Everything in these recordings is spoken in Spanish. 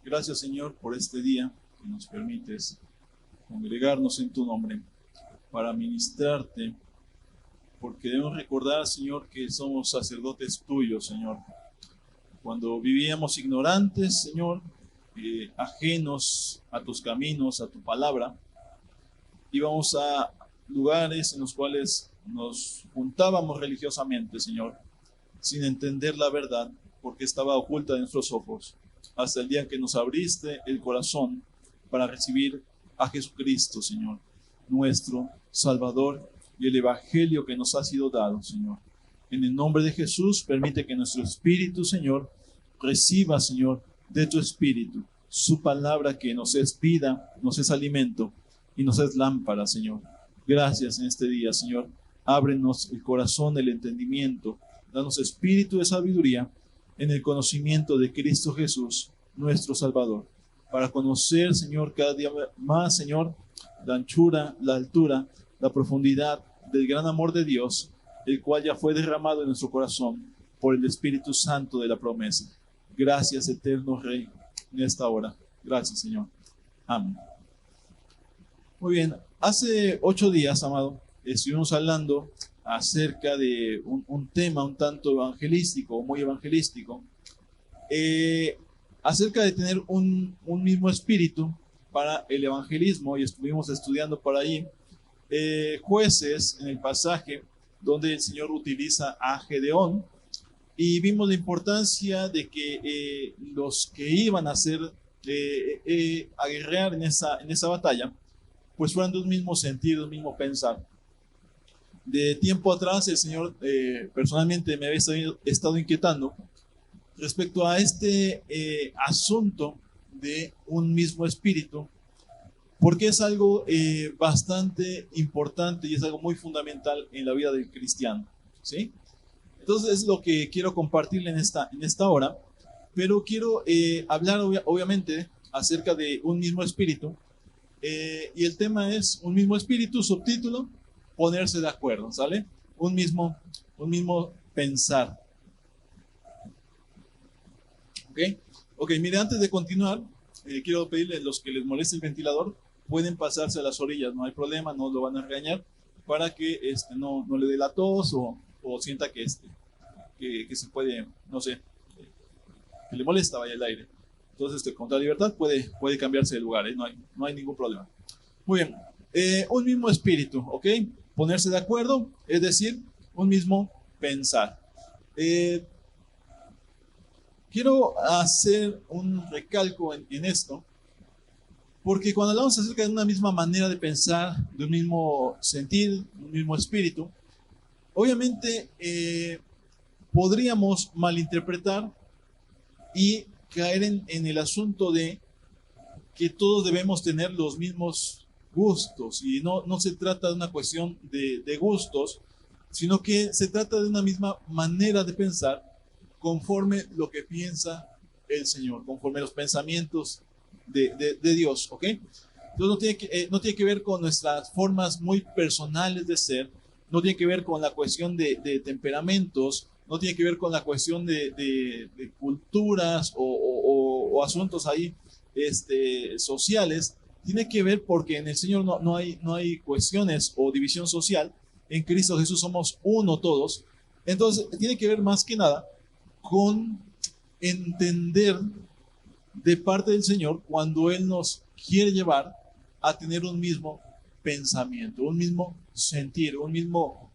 Gracias, Señor, por este día que nos permites congregarnos en tu nombre para ministrarte, porque debemos recordar, Señor, que somos sacerdotes tuyos, Señor. Cuando vivíamos ignorantes, Señor, ajenos a tus caminos, a tu palabra, íbamos a lugares en los cuales nos juntábamos religiosamente, Señor, sin entender la verdad, porque estaba oculta de nuestros ojos, hasta el día en que nos abriste el corazón para recibir a Jesucristo, Señor, nuestro Salvador, y el Evangelio que nos ha sido dado, Señor. En el nombre de Jesús, permite que nuestro espíritu, Señor, reciba, Señor, de tu espíritu, su palabra que nos es vida, nos es alimento y nos es lámpara, Señor. Gracias en este día, Señor. Ábrenos el corazón, el entendimiento, danos espíritu de sabiduría en el conocimiento de Cristo Jesús, nuestro Salvador, para conocer, Señor, cada día más, Señor, la anchura, la altura, la profundidad del gran amor de Dios, el cual ya fue derramado en nuestro corazón por el Espíritu Santo de la promesa. Gracias, eterno Rey, en esta hora. Gracias, Señor. Amén. Muy bien, hace 8 días, amado, estuvimos hablando acerca de un tema un tanto evangelístico, muy evangelístico, acerca de tener un mismo espíritu para el evangelismo, y estuvimos estudiando por ahí Jueces, en el pasaje donde el Señor utiliza a Gedeón, y vimos la importancia de que los que iban a hacer a guerrear en esa batalla, pues fueran de un mismo sentido, un mismo pensar. De tiempo atrás el Señor personalmente me había estado inquietando respecto a este asunto de un mismo espíritu, porque es algo bastante importante y es algo muy fundamental en la vida del cristiano, ¿sí? Entonces es lo que quiero compartirle en esta hora, pero quiero hablar obviamente acerca de un mismo espíritu, y el tema es un mismo espíritu, subtítulo, ponerse de acuerdo, ¿sale? Un mismo pensar. Ok, mire, antes de continuar, quiero pedirle a los que les moleste el ventilador, pueden pasarse a las orillas, no hay problema, no lo van a regañar, para que no le dé la tos o sienta que se puede, no sé, que le molesta, vaya el aire. Entonces, con toda libertad puede cambiarse de lugar, no hay ningún problema. Muy bien, un mismo espíritu, ¿ok? Ponerse de acuerdo, es decir, un mismo pensar. Quiero hacer un recalco en esto, porque cuando hablamos acerca de una misma manera de pensar, de un mismo sentir, un mismo espíritu, obviamente podríamos malinterpretar y caer en el asunto de que todos debemos tener los mismos gustos, y no se trata de una cuestión de gustos, sino que se trata de una misma manera de pensar conforme lo que piensa el Señor, conforme los pensamientos de Dios, ¿ok? Entonces no tiene que ver con nuestras formas muy personales de ser, no tiene que ver con la cuestión de temperamentos, no tiene que ver con la cuestión de culturas o asuntos ahí sociales. Tiene que ver porque en el Señor no hay cuestiones o división social. En Cristo Jesús somos uno todos. Entonces tiene que ver más que nada con entender de parte del Señor cuando Él nos quiere llevar a tener un mismo pensamiento, un mismo sentir, un mismo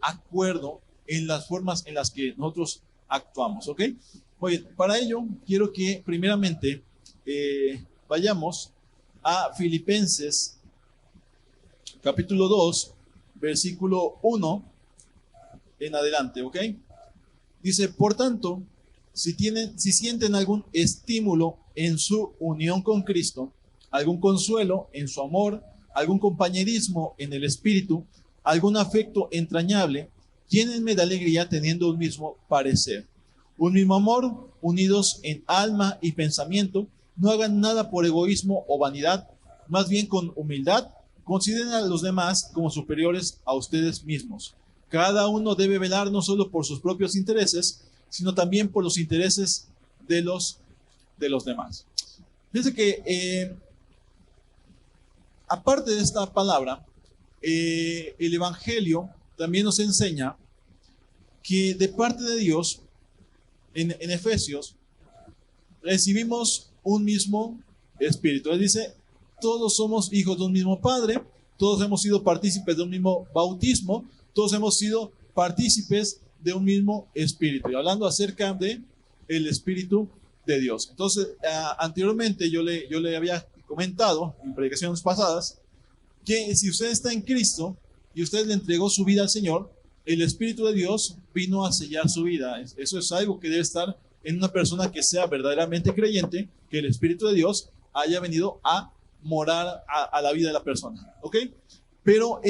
acuerdo en las formas en las que nosotros actuamos, ¿ok? Muy bien, para ello quiero que primeramente vayamos a Filipenses capítulo 2, versículo 1 en adelante, ¿ok? Dice, por tanto, si sienten algún estímulo en su unión con Cristo, algún consuelo en su amor, algún compañerismo en el espíritu, algún afecto entrañable, llénenme de alegría teniendo un mismo parecer, un mismo amor, unidos en alma y pensamiento. No hagan nada por egoísmo o vanidad, más bien con humildad, consideren a los demás como superiores a ustedes mismos. Cada uno debe velar no solo por sus propios intereses, sino también por los intereses de los demás. Fíjense que aparte de esta palabra, el Evangelio también nos enseña que de parte de Dios, en Efesios, recibimos un mismo espíritu. Él dice, todos somos hijos de un mismo Padre, todos hemos sido partícipes de un mismo bautismo, todos hemos sido partícipes de un mismo espíritu. Y hablando acerca de el Espíritu de Dios. Entonces, anteriormente yo le había comentado en predicaciones pasadas que si usted está en Cristo y usted le entregó su vida al Señor, el Espíritu de Dios vino a sellar su vida. Eso es algo que debe estar en una persona que sea verdaderamente creyente, que el Espíritu de Dios haya venido a morar a la vida de la persona. ¿Ok? Pero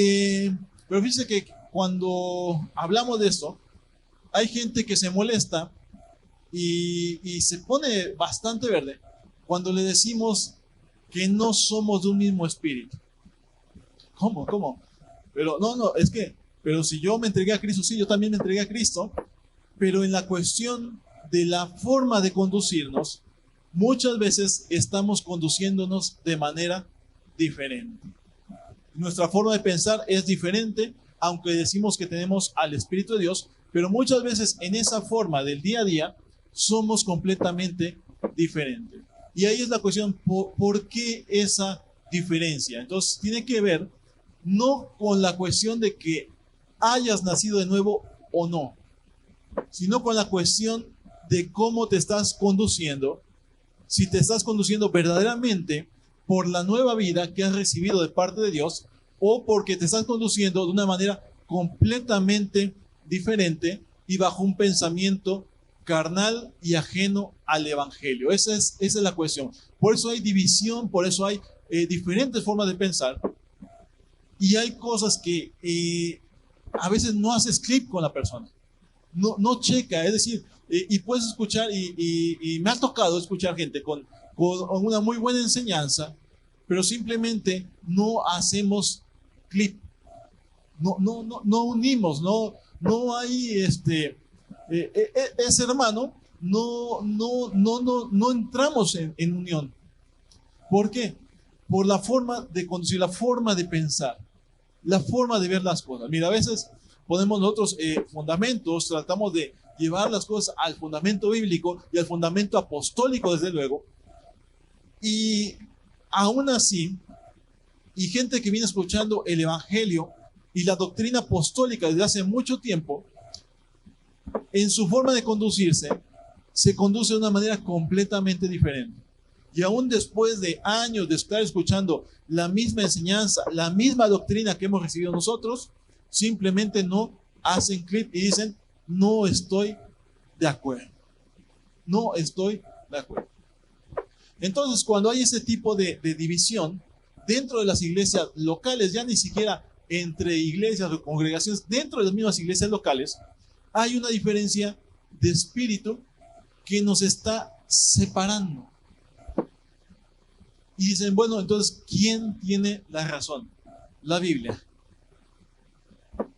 fíjese que cuando hablamos de esto, hay gente que se molesta y se pone bastante verde cuando le decimos que no somos de un mismo espíritu. ¿Cómo? ¿Cómo? Pero no, es que, pero si yo me entregué a Cristo, sí, yo también me entregué a Cristo, pero en la cuestión de la forma de conducirnos, muchas veces estamos conduciéndonos de manera diferente. Nuestra forma de pensar es diferente, aunque decimos que tenemos al Espíritu de Dios, pero muchas veces en esa forma del día a día somos completamente diferentes. Y ahí es la cuestión, ¿por qué esa diferencia? Entonces tiene que ver no con la cuestión de que hayas nacido de nuevo o no, sino con la cuestión de cómo te estás conduciendo, si te estás conduciendo verdaderamente por la nueva vida que has recibido de parte de Dios o porque te estás conduciendo de una manera completamente diferente y bajo un pensamiento carnal y ajeno al Evangelio. Esa es la cuestión. Por eso hay división, por eso hay diferentes formas de pensar y hay cosas que a veces no haces clic con la persona, no checa, es decir, y puedes escuchar y me ha tocado escuchar gente con una muy buena enseñanza, pero simplemente no hacemos clic, no unimos, no hay ese hermano, no entramos en unión. ¿Por qué? Por la forma de conducir, la forma de pensar, la forma de ver las cosas. Mira, a veces ponemos nosotros fundamentos, tratamos de llevar las cosas al fundamento bíblico y al fundamento apostólico, desde luego, y aún así, y gente que viene escuchando el Evangelio y la doctrina apostólica desde hace mucho tiempo, en su forma de conducirse, se conduce de una manera completamente diferente. Y aún después de años de estar escuchando la misma enseñanza, la misma doctrina que hemos recibido nosotros, simplemente no hacen clic y dicen, no estoy de acuerdo. No estoy de acuerdo. Entonces, cuando hay ese tipo de división dentro de las iglesias locales, ya ni siquiera entre iglesias o congregaciones, dentro de las mismas iglesias locales, hay una diferencia de espíritu que nos está separando. Y dicen, bueno, entonces, ¿quién tiene la razón? La Biblia.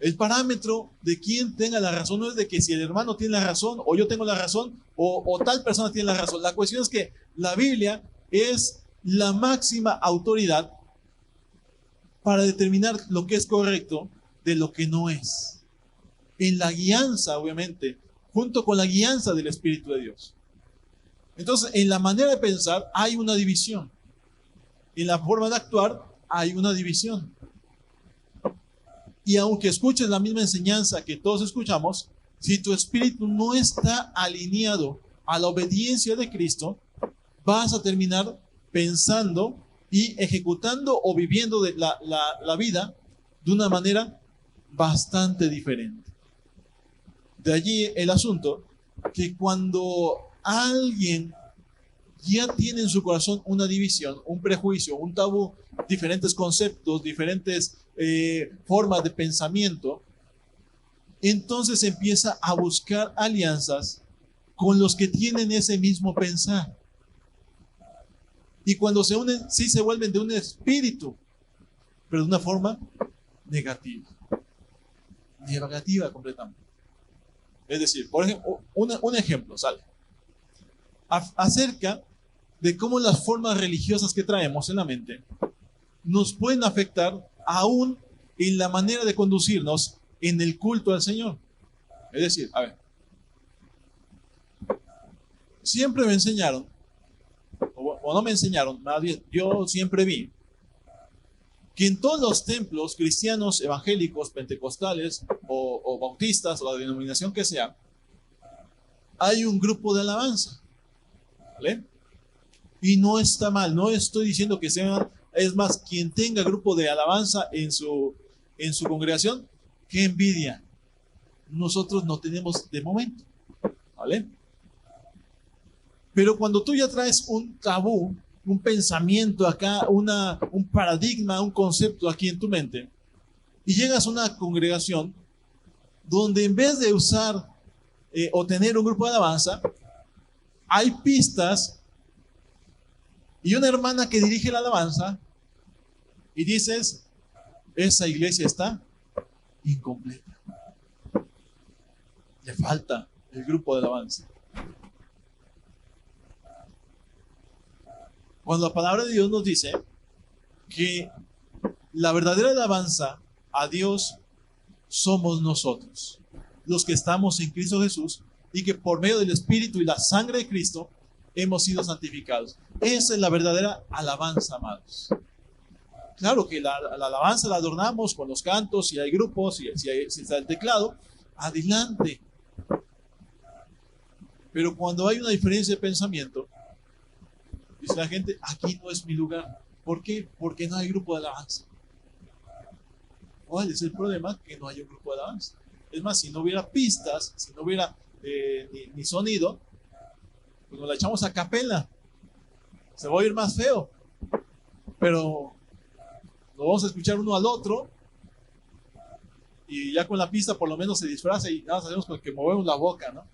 El parámetro de quién tenga la razón no es de que si el hermano tiene la razón o yo tengo la razón o tal persona tiene la razón. La cuestión es que la Biblia es la máxima autoridad para determinar lo que es correcto de lo que no es. En la guianza, obviamente, junto con la guianza del Espíritu de Dios. Entonces, en la manera de pensar hay una división. En la forma de actuar hay una división. Y aunque escuches la misma enseñanza que todos escuchamos, si tu espíritu no está alineado a la obediencia de Cristo, vas a terminar pensando y ejecutando o viviendo la vida de una manera bastante diferente. De allí el asunto que cuando alguien ya tiene en su corazón una división, un prejuicio, un tabú, diferentes conceptos, diferentes formas de pensamiento, entonces empieza a buscar alianzas con los que tienen ese mismo pensar. Y cuando se unen, sí se vuelven de un espíritu, pero de una forma negativa. Negativa completamente. Es decir, por ejemplo, un ejemplo, sale. Acerca de cómo las formas religiosas que traemos en la mente nos pueden afectar aún en la manera de conducirnos en el culto al Señor. Es decir, a ver, siempre me enseñaron, o no me enseñaron, más bien, yo siempre vi que en todos los templos cristianos, evangélicos, pentecostales o bautistas o la denominación que sea, hay un grupo de alabanza, ¿vale? Y no está mal, no estoy diciendo que sea, es más, quien tenga grupo de alabanza en su congregación, qué envidia. Nosotros no tenemos de momento, ¿vale? Pero cuando tú ya traes un tabú, un pensamiento acá, un paradigma, un concepto aquí en tu mente, y llegas a una congregación donde en vez de usar o tener un grupo de alabanza, hay pistas y una hermana que dirige la alabanza y dices, esa iglesia está incompleta. Le falta el grupo de alabanza. Cuando la palabra de Dios nos dice que la verdadera alabanza a Dios somos nosotros, los que estamos en Cristo Jesús, y que por medio del Espíritu y la sangre de Cristo hemos sido santificados. Esa es la verdadera alabanza, amados. Claro que la alabanza la adornamos con los cantos, si hay grupos, si está el teclado, adelante. Pero cuando hay una diferencia de pensamiento, dice la gente, aquí no es mi lugar. ¿Por qué? Porque no hay grupo de alabanza. ¿Cuál es el problema? Que no hay un grupo de alabanza. Es más, si no hubiera pistas, si no hubiera ni sonido, pues nos la echamos a capela. Se va a oír más feo. Pero nos vamos a escuchar uno al otro y ya con la pista por lo menos se disfraza y nada más hacemos con que movemos la boca, ¿no?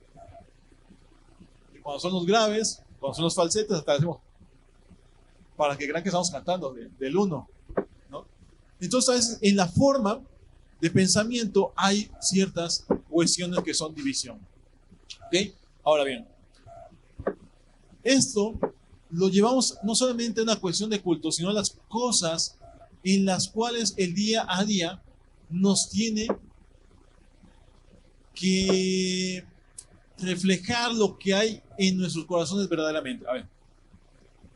Y cuando son los graves, cuando son los falsetes, hasta decimos para que crean que estamos cantando del uno, ¿no? Entonces, a veces, en la forma de pensamiento hay ciertas cuestiones que son división. ¿Ok? Ahora bien, esto lo llevamos no solamente a una cuestión de culto, sino a las cosas en las cuales el día a día nos tiene que reflejar lo que hay en nuestros corazones verdaderamente. A ver,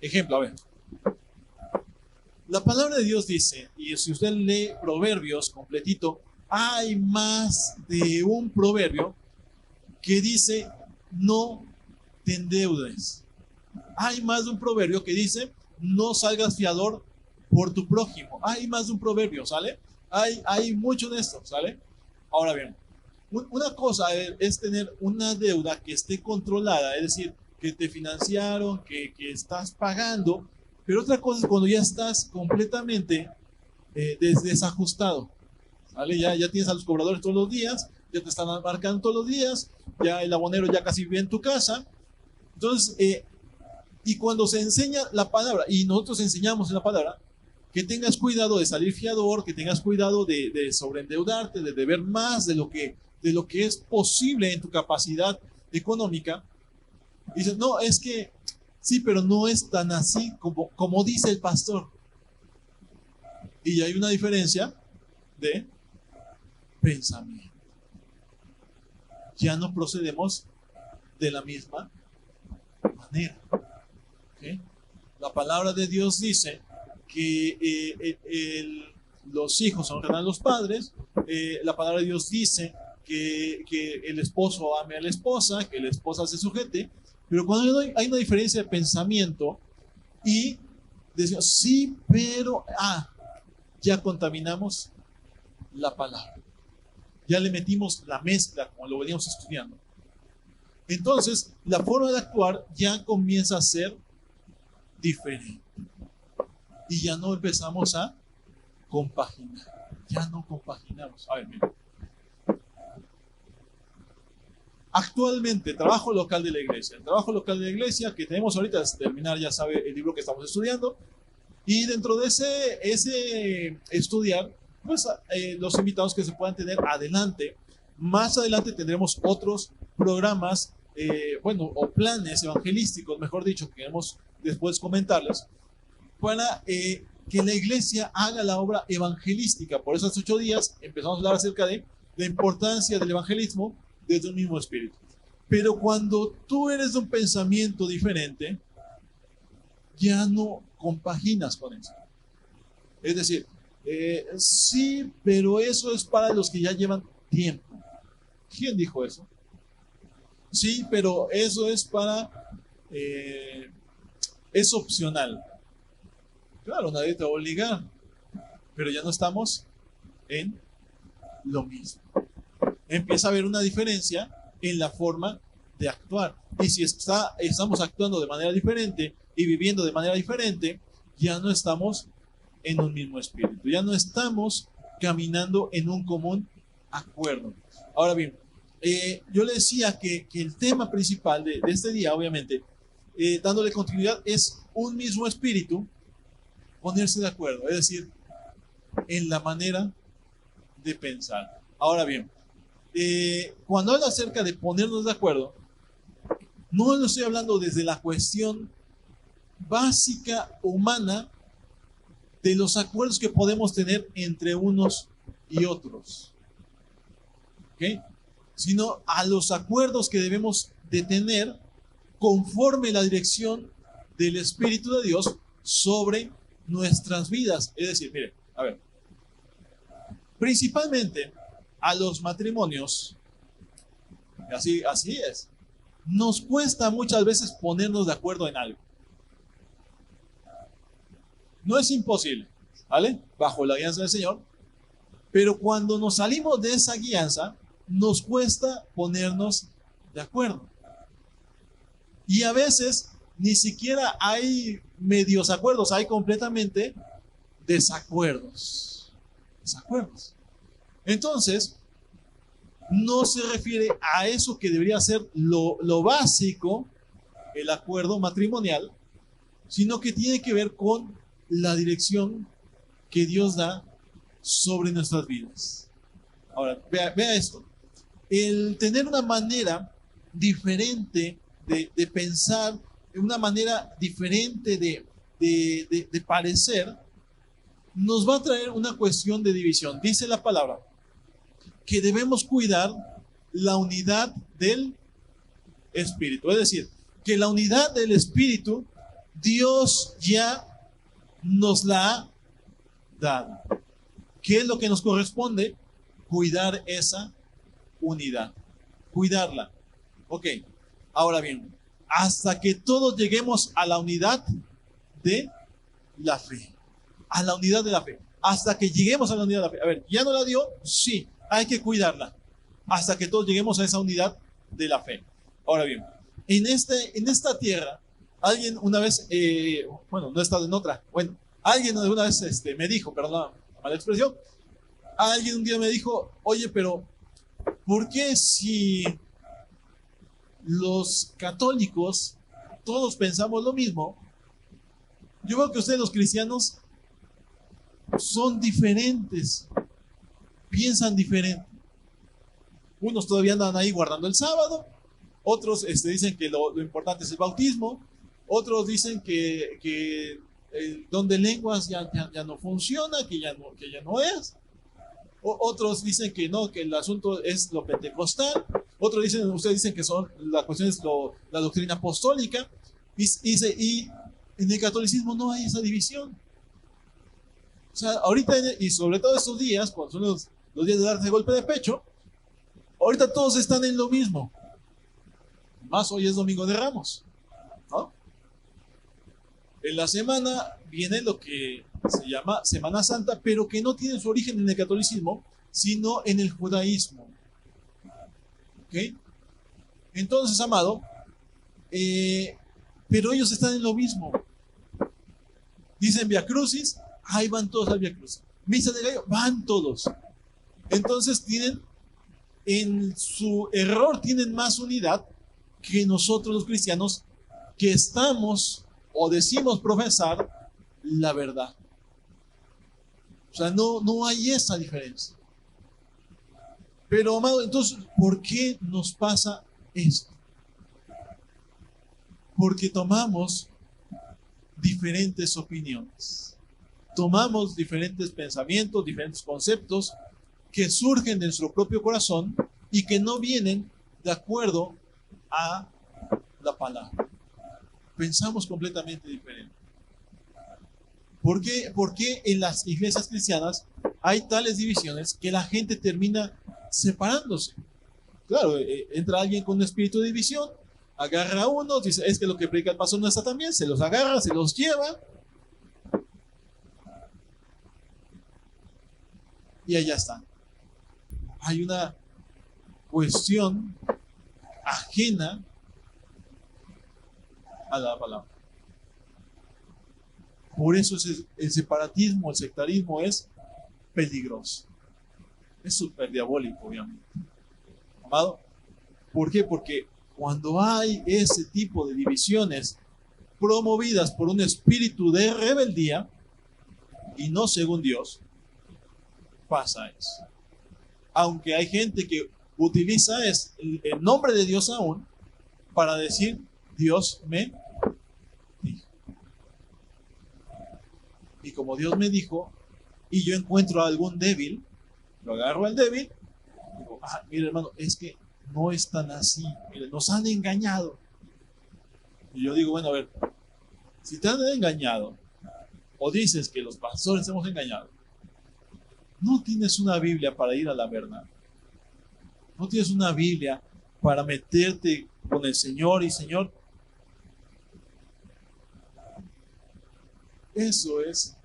ejemplo, a ver. La palabra de Dios dice, y si usted lee Proverbios completito, hay más de un proverbio que dice, no te endeudes. Hay más de un proverbio que dice, no salgas fiador por tu prójimo. Hay más de un proverbio, ¿sale? Hay mucho de esto, ¿sale? Ahora bien, una cosa es tener una deuda que esté controlada, es decir, que te financiaron, que estás pagando, pero otra cosa es cuando ya estás completamente desajustado, ¿vale? Ya tienes a los cobradores todos los días, ya te están marcando todos los días, ya el abonero ya casi vive en tu casa. Entonces, y cuando se enseña la palabra, y nosotros enseñamos en la palabra, que tengas cuidado de salir fiador, que tengas cuidado de sobreendeudarte, de deber más de lo que es posible en tu capacidad económica. Y dices, no, es que sí, pero no es tan así como dice el pastor. Y hay una diferencia de pensamiento. Ya no procedemos de la misma manera. ¿Okay? La palabra de Dios dice que los hijos honran a los padres. La palabra de Dios dice que el esposo ame a la esposa, que la esposa se sujete. Pero cuando hay una diferencia de pensamiento y decimos, sí, pero ya contaminamos la palabra. Ya le metimos la mezcla, como lo veníamos estudiando. Entonces, la forma de actuar ya comienza a ser diferente. Y ya no empezamos a compaginar. Ya no compaginamos. A ver, mira. Actualmente, trabajo local de la iglesia. El trabajo local de la iglesia que tenemos ahorita es terminar, ya sabe, el libro que estamos estudiando. Y dentro de ese estudiar, pues los invitados que se puedan tener adelante. Más adelante tendremos otros programas, o planes evangelísticos, mejor dicho, que queremos después comentarles, para que la iglesia haga la obra evangelística. Por eso hace 8 días empezamos a hablar acerca de la importancia del evangelismo desde un mismo espíritu. Pero cuando tú eres de un pensamiento diferente, ya no compaginas con eso. Es decir, sí, pero eso es para los que ya llevan tiempo. ¿Quién dijo eso? Sí, pero eso es para... es opcional. Claro, nadie te va a obligar, pero ya no estamos en lo mismo. Empieza a haber una diferencia en la forma de actuar. Y si estamos actuando de manera diferente y viviendo de manera diferente, ya no estamos en un mismo espíritu, ya no estamos caminando en un común acuerdo. Ahora bien, yo le decía que el tema principal de este día, obviamente, dándole continuidad, es un mismo espíritu, ponerse de acuerdo, es decir, en la manera de pensar. Ahora bien, cuando hablo acerca de ponernos de acuerdo, no lo estoy hablando desde la cuestión básica humana de los acuerdos que podemos tener entre unos y otros, ¿okay? Sino a los acuerdos que debemos de tener conforme la dirección del Espíritu de Dios sobre nuestras vidas. Es decir, mire, a ver, principalmente a los matrimonios, así es, nos cuesta muchas veces ponernos de acuerdo en algo. No es imposible, ¿vale? Bajo la guianza del Señor, pero cuando nos salimos de esa guianza, nos cuesta ponernos de acuerdo. Y a veces ni siquiera hay medios acuerdos, hay completamente desacuerdos. Desacuerdos. Entonces, no se refiere a eso que debería ser lo básico, el acuerdo matrimonial, sino que tiene que ver con la dirección que Dios da sobre nuestras vidas. Ahora, vea esto. El tener una manera diferente de pensar, una manera diferente de parecer, nos va a traer una cuestión de división. Dice la palabra que debemos cuidar la unidad del Espíritu. Es decir, que la unidad del Espíritu, Dios ya nos la ha dado. ¿Qué es lo que nos corresponde? Cuidar esa unidad. Cuidarla. Ok. Ahora bien, hasta que todos lleguemos a la unidad de la fe. A la unidad de la fe. Hasta que lleguemos a la unidad de la fe. A ver, ¿ya no la dio? Sí, hay que cuidarla. Hasta que todos lleguemos a esa unidad de la fe. Ahora bien, en esta tierra, alguien una vez, bueno, no he estado en otra, bueno, alguien una vez me dijo, perdón la mala expresión, alguien un día me dijo, oye, pero ¿por qué si los católicos todos pensamos lo mismo? Yo veo que ustedes los cristianos son diferentes, piensan diferente. Unos todavía andan ahí guardando el sábado, otros dicen que lo importante es el bautismo, otros dicen que el don de lenguas ya no funciona, que ya no es. Otros dicen que no, que el asunto es lo pentecostal. Ustedes dicen que la cuestión es la doctrina apostólica. Y en el catolicismo no hay esa división. O sea, ahorita, y sobre todo estos días, cuando son los días de darse golpe de pecho, ahorita todos están en lo mismo. Más hoy es Domingo de Ramos, ¿no? En la semana viene lo que se llama Semana Santa, pero que no tiene su origen en el catolicismo, sino en el judaísmo. ¿Ok? Entonces, amado, pero ellos están en lo mismo. Dicen Via Crucis, ahí van todos al Via Crucis. Misa de Gallo, van todos. Entonces en su error tienen más unidad que nosotros los cristianos, que estamos o decimos profesar la verdad. O sea, no hay esa diferencia. Pero, amado, entonces, ¿por qué nos pasa esto? Porque tomamos diferentes opiniones. Tomamos diferentes pensamientos, diferentes conceptos que surgen de nuestro propio corazón y que no vienen de acuerdo a la palabra. Pensamos completamente diferente. ¿Por qué en las iglesias cristianas hay tales divisiones que la gente termina separándose? Claro, entra alguien con un espíritu de división, agarra a uno, dice, es que lo que predica el pastor no está tan bien, se los agarra, se los lleva, y allá están. Hay una cuestión ajena a la palabra. Por eso el separatismo, el sectarismo es peligroso. Es súper diabólico, obviamente. Amado, ¿por qué? Porque cuando hay ese tipo de divisiones promovidas por un espíritu de rebeldía y no según Dios, pasa eso. Aunque hay gente que utiliza el nombre de Dios aún para decir, Dios me dijo. Y como Dios me dijo, y yo encuentro a algún débil, lo agarro al débil, y digo, mire hermano, es que no es tan así, mire, nos han engañado. Y yo digo, bueno, a ver, si te han engañado, o dices que los pastores hemos engañado, no tienes una Biblia para ir a la verdad. No tienes una Biblia para meterte con el Señor y Señor. Eso es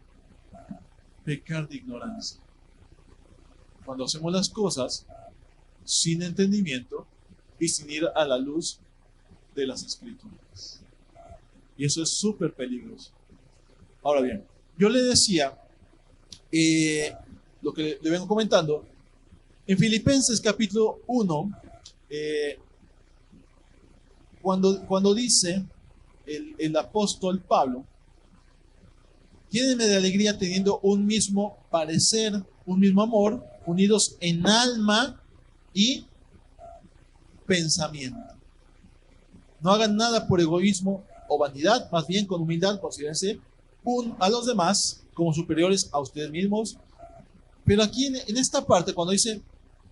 pecar de ignorancia. Cuando hacemos las cosas sin entendimiento y sin ir a la luz de las Escrituras. Y eso es súper peligroso. Ahora bien, yo le decía, lo que le vengo comentando, en Filipenses capítulo 1, cuando dice el apóstol Pablo, llénenme de alegría teniendo un mismo parecer, un mismo amor, unidos en alma y pensamiento. No hagan nada por egoísmo o vanidad, más bien con humildad considérense a los demás como superiores a ustedes mismos. Pero aquí en esta parte, cuando dice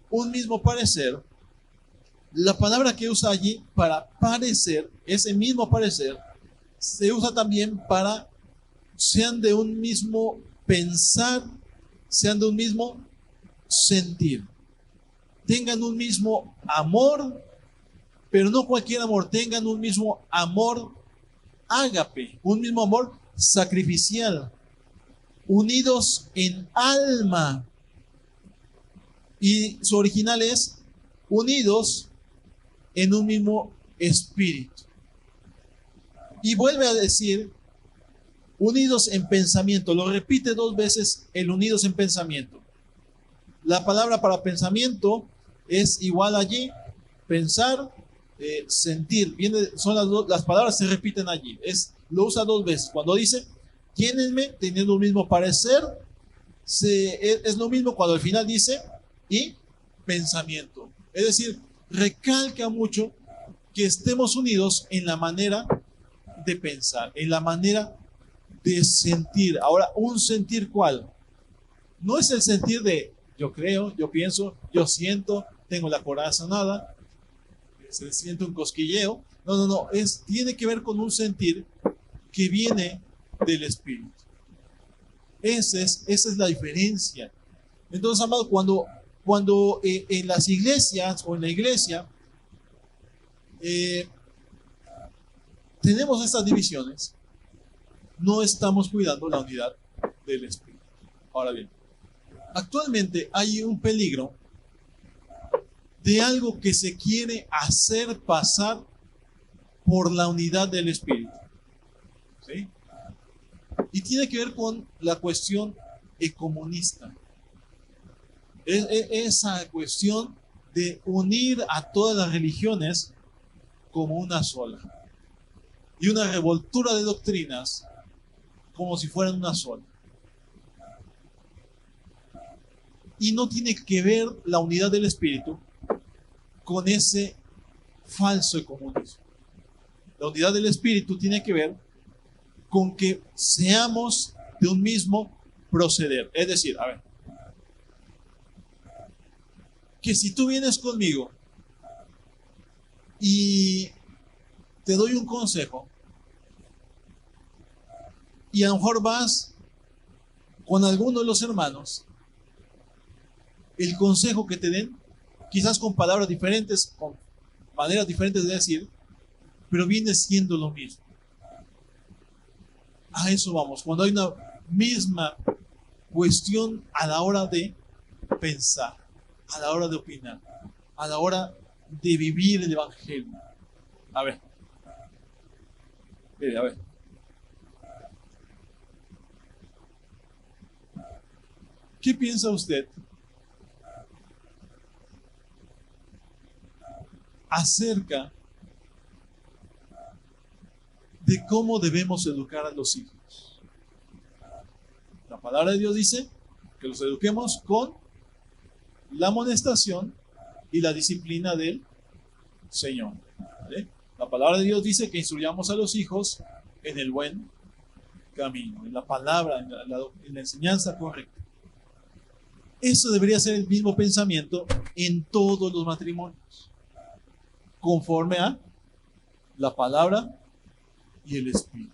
un mismo parecer, la palabra que usa allí para parecer, ese mismo parecer, se usa también para sean de un mismo pensar, sean de un mismo sentir, tengan un mismo amor, pero no cualquier amor, tengan un mismo amor ágape, un mismo amor sacrificial, unidos en alma. Y su original es unidos en un mismo espíritu. Y vuelve a decir unidos en pensamiento. Lo repite 2 veces el unidos en pensamiento. La palabra para pensamiento es igual allí, pensar, sentir. Son las palabras se repiten allí. Lo usa 2 veces. Cuando dice, llénenme teniendo un mismo parecer, es lo mismo cuando al final dice, y pensamiento. Es decir, recalca mucho que estemos unidos en la manera de pensar, en la manera de sentir. Ahora, ¿un sentir cuál? No es el sentir de yo creo, yo pienso, yo siento, tengo la corazonada, se siente un cosquilleo. No. Tiene que ver con un sentir que viene del Espíritu. Esa es la diferencia. Entonces, amado, cuando en las iglesias o en la iglesia tenemos estas divisiones, no estamos cuidando la unidad del Espíritu. Ahora bien, actualmente hay un peligro de algo que se quiere hacer pasar por la unidad del Espíritu. ¿Sí? Y tiene que ver con la cuestión ecumenista. Esa cuestión de unir a todas las religiones como una sola. Y una revoltura de doctrinas como si fueran una sola. Y no tiene que ver la unidad del Espíritu con ese falso ecumenismo. La unidad del Espíritu tiene que ver con que seamos de un mismo proceder. Es decir, a ver, que si tú vienes conmigo y te doy un consejo, y a lo mejor vas con alguno de los hermanos, el consejo que te den, quizás con palabras diferentes, con maneras diferentes de decir, pero viene siendo lo mismo. A eso vamos, cuando hay una misma cuestión a la hora de pensar, a la hora de opinar, a la hora de vivir el Evangelio. A ver. A ver. ¿Qué piensa usted acerca de cómo debemos educar a los hijos? La palabra de Dios dice que los eduquemos con la amonestación y la disciplina del Señor. ¿Vale? La palabra de Dios dice que instruyamos a los hijos en el buen camino, en la palabra, en la enseñanza correcta. Eso debería ser el mismo pensamiento en todos los matrimonios, conforme a la palabra y el Espíritu.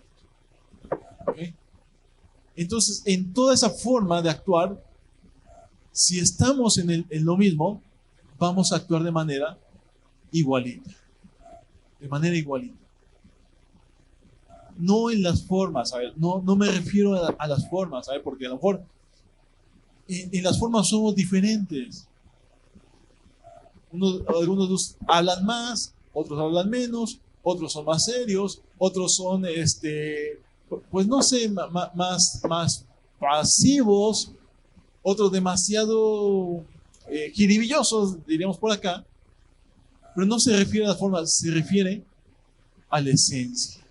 ¿Okay? Entonces, en toda esa forma de actuar, si estamos en lo mismo, vamos a actuar de manera igualita. De manera igualita. No en las formas, ¿sabes? No me refiero a las formas, ¿sabes? Porque a lo mejor en las formas somos diferentes. Algunos hablan más, otros hablan menos, otros son más serios, otros son, pues no sé, más pasivos, otros demasiado jiribillosos, diríamos por acá. Pero no se refiere a la forma, se refiere a la esencia.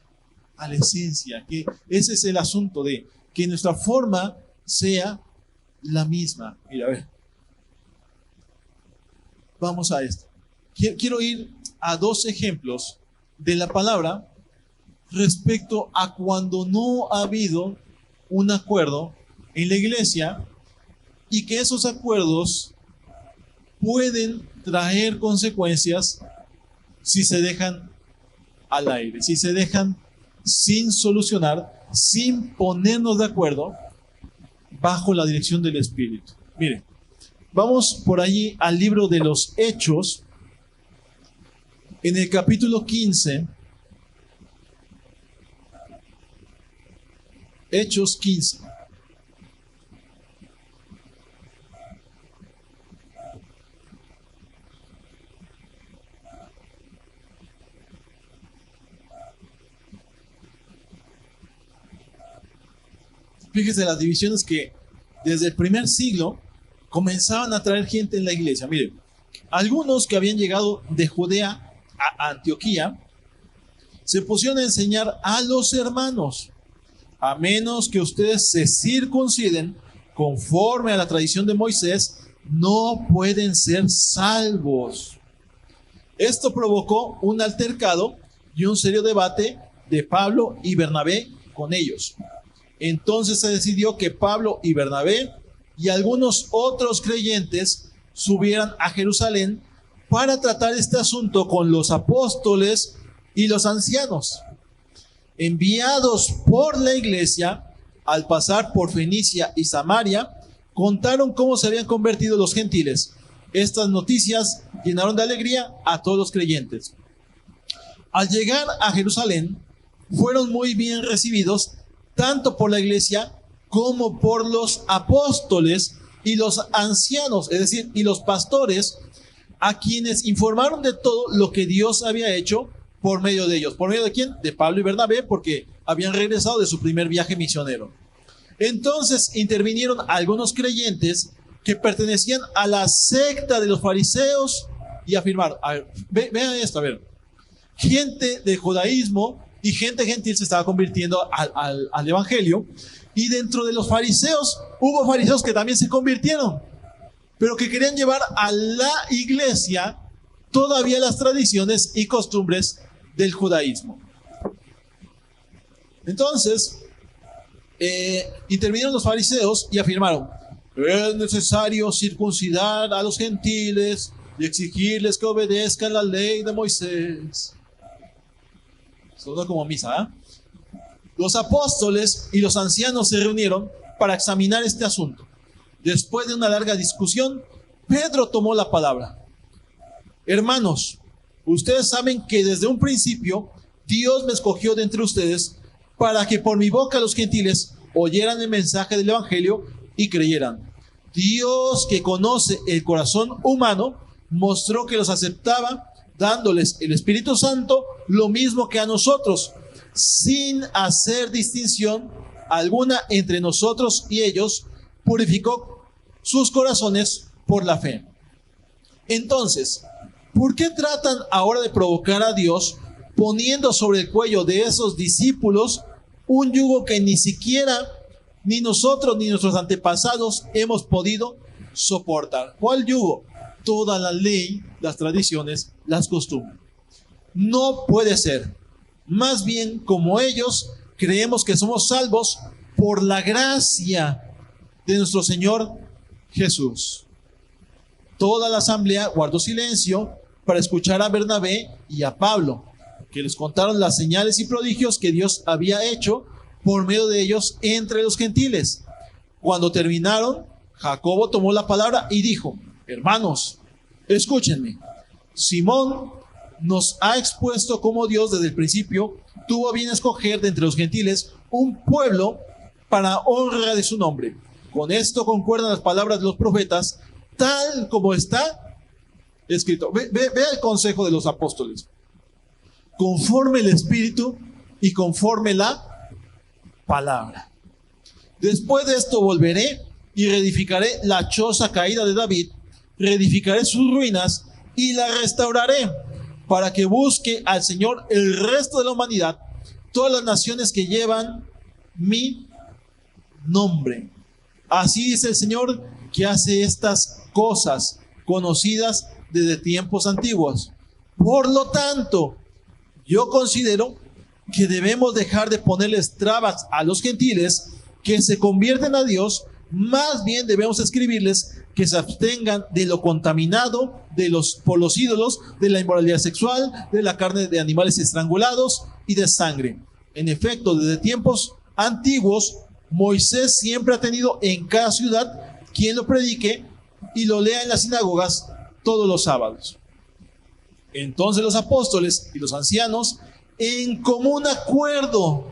A la esencia, que ese es el asunto de que nuestra forma sea la misma. Mira, a ver. Vamos a esto. Quiero ir a dos ejemplos de la palabra respecto a cuando no ha habido un acuerdo en la iglesia y que esos acuerdos pueden traer consecuencias si se dejan al aire, si se dejan sin solucionar, sin ponernos de acuerdo bajo la dirección del Espíritu. Mire, vamos por allí al libro de los Hechos, en el capítulo 15, Hechos 15. Fíjese las divisiones que desde el primer siglo comenzaban a traer gente en la iglesia. Miren, algunos que habían llegado de Judea a Antioquía se pusieron a enseñar a los hermanos: a menos que ustedes se circunciden conforme a la tradición de Moisés, no pueden ser salvos. Esto provocó un altercado y un serio debate de Pablo y Bernabé con ellos. Entonces se decidió que Pablo y Bernabé y algunos otros creyentes subieran a Jerusalén para tratar este asunto con los apóstoles y los ancianos. Enviados por la iglesia, al pasar por Fenicia y Samaria, contaron cómo se habían convertido los gentiles. Estas noticias llenaron de alegría a todos los creyentes. Al llegar a Jerusalén, fueron muy bien recibidos tanto por la iglesia como por los apóstoles y los ancianos, es decir, y los pastores, a quienes informaron de todo lo que Dios había hecho por medio de ellos. ¿Por medio de quién? De Pablo y Bernabé, porque habían regresado de su primer viaje misionero. Entonces intervinieron algunos creyentes que pertenecían a la secta de los fariseos y afirmaron, a ver, vean esto, a ver, gente del judaísmo y gente gentil se estaba convirtiendo al evangelio, y dentro de los fariseos hubo fariseos que también se convirtieron, pero que querían llevar a la iglesia todavía las tradiciones y costumbres del judaísmo. Entonces, intervinieron los fariseos y afirmaron: es necesario circuncidar a los gentiles y exigirles que obedezcan la ley de Moisés. Sonó como misa, ¿eh? Los apóstoles y los ancianos se reunieron para examinar este asunto. Después de una larga discusión, Pedro tomó la palabra. Hermanos, ustedes saben que desde un principio Dios me escogió de entre ustedes para que por mi boca los gentiles oyeran el mensaje del evangelio y creyeran. Dios, que conoce el corazón humano, mostró que los aceptaba, dándoles el Espíritu Santo lo mismo que a nosotros, sin hacer distinción alguna entre nosotros y ellos. Purificó sus corazones por la fe. Entonces, ¿por qué tratan ahora de provocar a Dios poniendo sobre el cuello de esos discípulos un yugo que ni siquiera ni nosotros ni nuestros antepasados hemos podido soportar? ¿Cuál yugo? Toda la ley, las tradiciones, las costumbres. No puede ser. Más bien, como ellos, creemos que somos salvos por la gracia de nuestro Señor Jesús. Toda la asamblea guardó silencio para escuchar a Bernabé y a Pablo, que les contaron las señales y prodigios que Dios había hecho por medio de ellos entre los gentiles. Cuando terminaron, Jacobo tomó la palabra y dijo: hermanos, escúchenme. Simón nos ha expuesto cómo Dios desde el principio tuvo a bien escoger de entre los gentiles un pueblo para honra de su nombre. Con esto concuerdan las palabras de los profetas, tal como está escrito. Ve el consejo de los apóstoles. Conforme el Espíritu y conforme la palabra. Después de esto volveré y reedificaré la choza caída de David, reedificaré sus ruinas y la restauraré, para que busque al Señor el resto de la humanidad, todas las naciones que llevan mi nombre. Así dice el Señor, que hace estas cosas conocidas desde tiempos antiguos. Por lo tanto, yo considero que debemos dejar de ponerles trabas a los gentiles que se convierten a Dios. Más bien debemos escribirles que se abstengan de lo contaminado por los ídolos, de la inmoralidad sexual, de la carne de animales estrangulados y de sangre. En efecto, desde tiempos antiguos, Moisés siempre ha tenido en cada ciudad quien lo predique y lo lea en las sinagogas todos los sábados. Entonces los apóstoles y los ancianos, en común acuerdo,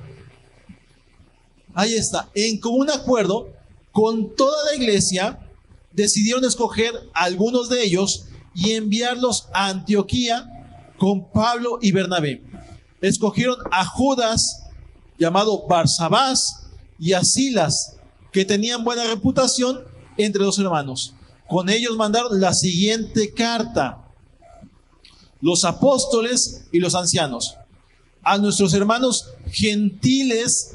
ahí está, en común acuerdo con toda la iglesia, decidieron escoger a algunos de ellos y enviarlos a Antioquía con Pablo y Bernabé. Escogieron a Judas, llamado Barsabás, y a Silas, que tenían buena reputación entre los hermanos. Con ellos mandaron la siguiente carta: los apóstoles y los ancianos, a nuestros hermanos gentiles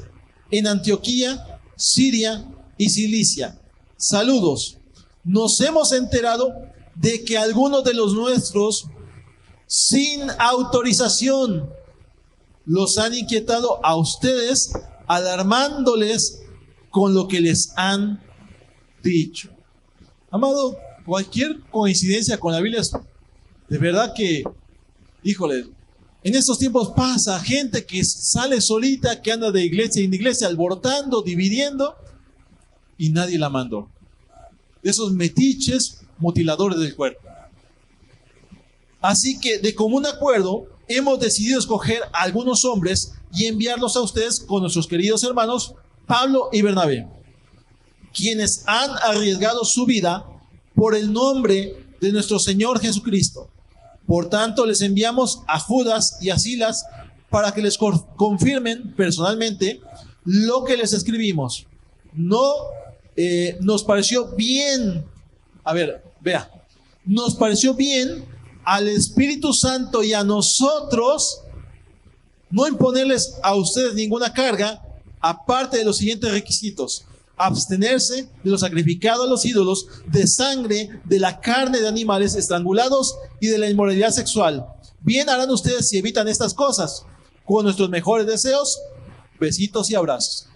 en Antioquía, Siria y Cilicia, saludos. Nos hemos enterado de que algunos de los nuestros, sin autorización, los han inquietado a ustedes, alarmándoles con lo que les han dicho. Amado, cualquier coincidencia con la Biblia es de verdad que, híjole, en estos tiempos pasa gente que sale solita, que anda de iglesia en iglesia, alborotando, dividiendo, y nadie la mandó. De esos metiches mutiladores del cuerpo. Así que de común acuerdo hemos decidido escoger a algunos hombres y enviarlos a ustedes con nuestros queridos hermanos Pablo y Bernabé, quienes han arriesgado su vida por el nombre de nuestro Señor Jesucristo. Por tanto, les enviamos a Judas y a Silas para que les confirmen personalmente lo que les escribimos. Nos pareció bien, nos pareció bien al Espíritu Santo y a nosotros no imponerles a ustedes ninguna carga, aparte de los siguientes requisitos: abstenerse de lo sacrificado a los ídolos, de sangre, de la carne de animales estrangulados y de la inmoralidad sexual. Bien harán ustedes si evitan estas cosas. Con nuestros mejores deseos, besitos y abrazos.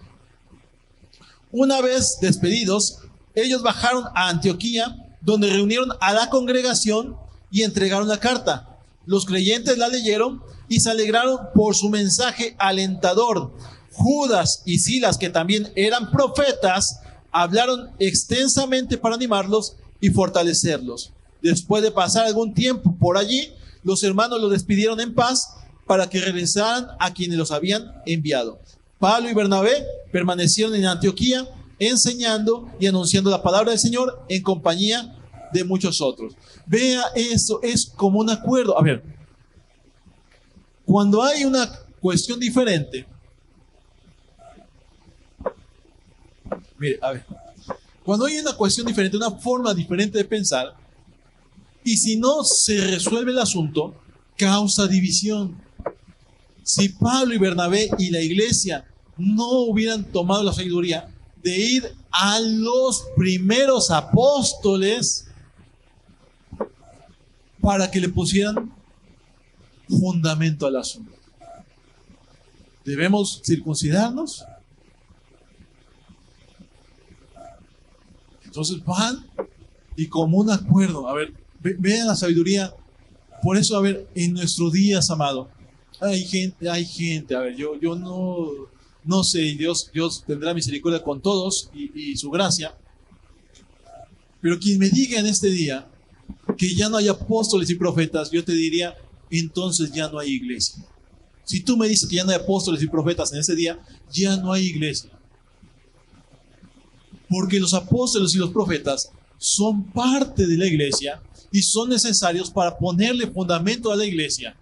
Una vez despedidos, ellos bajaron a Antioquía, donde reunieron a la congregación y entregaron la carta. Los creyentes la leyeron y se alegraron por su mensaje alentador. Judas y Silas, que también eran profetas, hablaron extensamente para animarlos y fortalecerlos. Después de pasar algún tiempo por allí, los hermanos los despidieron en paz para que regresaran a quienes los habían enviado. Pablo y Bernabé permanecieron en Antioquía, enseñando y anunciando la palabra del Señor en compañía de muchos otros. Vea, eso es como un acuerdo. A ver, cuando hay una cuestión diferente, mire, a ver, cuando hay una cuestión diferente, una forma diferente de pensar, y si no se resuelve el asunto, causa división. Si Pablo y Bernabé y la iglesia no hubieran tomado la sabiduría de ir a los primeros apóstoles para que le pusieran fundamento al asunto. ¿Debemos circuncidarnos? Entonces van y como un acuerdo, a ver, vean la sabiduría. Por eso, a ver, en nuestros días, amado, hay gente, a ver, yo no sé, Dios tendrá misericordia con todos y su gracia, pero quien me diga en este día que ya no hay apóstoles y profetas, yo te diría, entonces ya no hay iglesia. Si tú me dices que ya no hay apóstoles y profetas en ese día, ya no hay iglesia. Porque los apóstoles y los profetas son parte de la iglesia y son necesarios para ponerle fundamento a la iglesia.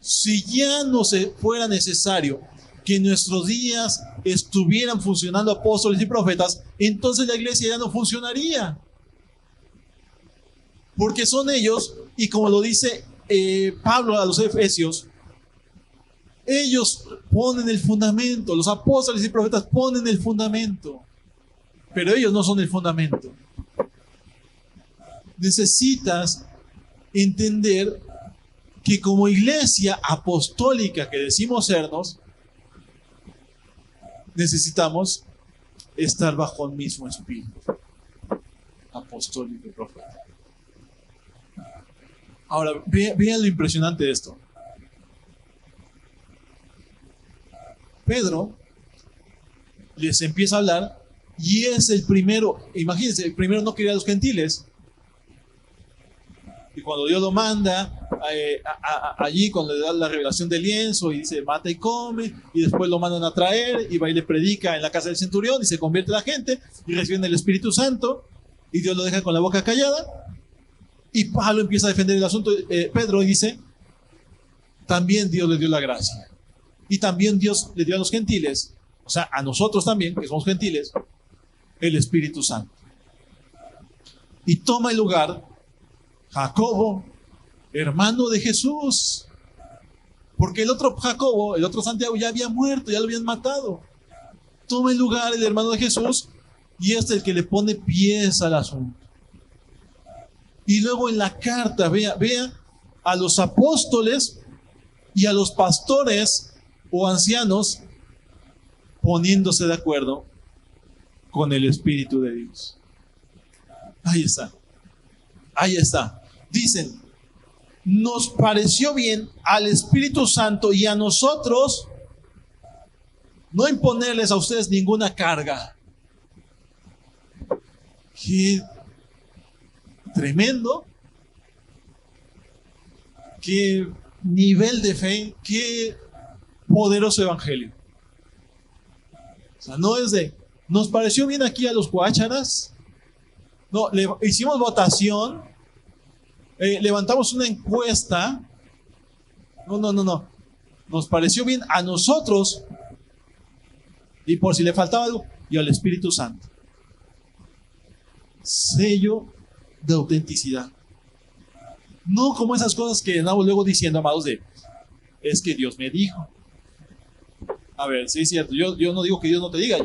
Si ya no se fuera necesario que en nuestros días estuvieran funcionando apóstoles y profetas, entonces la iglesia ya no funcionaría. Porque son ellos, y como lo dice Pablo a los Efesios, ellos ponen el fundamento, los apóstoles y profetas ponen el fundamento, pero ellos no son el fundamento. Necesitas entender que como iglesia apostólica que decimos sernos, necesitamos estar bajo el mismo espíritu apostólico y profético. Ahora, vean lo impresionante de esto. Pedro les empieza a hablar y es el primero, imagínense, el primero no quería a los gentiles. Y cuando Dios lo manda allí, cuando le da la revelación del lienzo y dice mata y come, y después lo mandan a traer y va y le predica en la casa del centurión y se convierte la gente y reciben el Espíritu Santo y Dios lo deja con la boca callada. Y Pablo empieza a defender el asunto, Pedro, y dice, también Dios le dio la gracia. Y también Dios le dio a los gentiles, o sea, a nosotros también, que somos gentiles, el Espíritu Santo. Y toma el lugar Jacobo, hermano de Jesús. Porque el otro Jacobo, el otro Santiago, ya había muerto, ya lo habían matado. Toma el lugar el hermano de Jesús y es el que le pone pies al asunto. Y luego en la carta, vea a los apóstoles y a los pastores o ancianos poniéndose de acuerdo con el Espíritu de Dios. Ahí está. Ahí está. Dicen, nos pareció bien al Espíritu Santo y a nosotros no imponerles a ustedes ninguna carga. Qué tremendo, qué nivel de fe, qué poderoso evangelio. O sea, no es de, nos pareció bien aquí a los guácharas, no, hicimos votación, levantamos una encuesta, no, nos pareció bien a nosotros y por si le faltaba algo, y al Espíritu Santo. Sello de autenticidad. No como esas cosas que andamos luego diciendo, amados, de es que Dios me dijo. A ver, sí es cierto, yo no digo que Dios no te diga.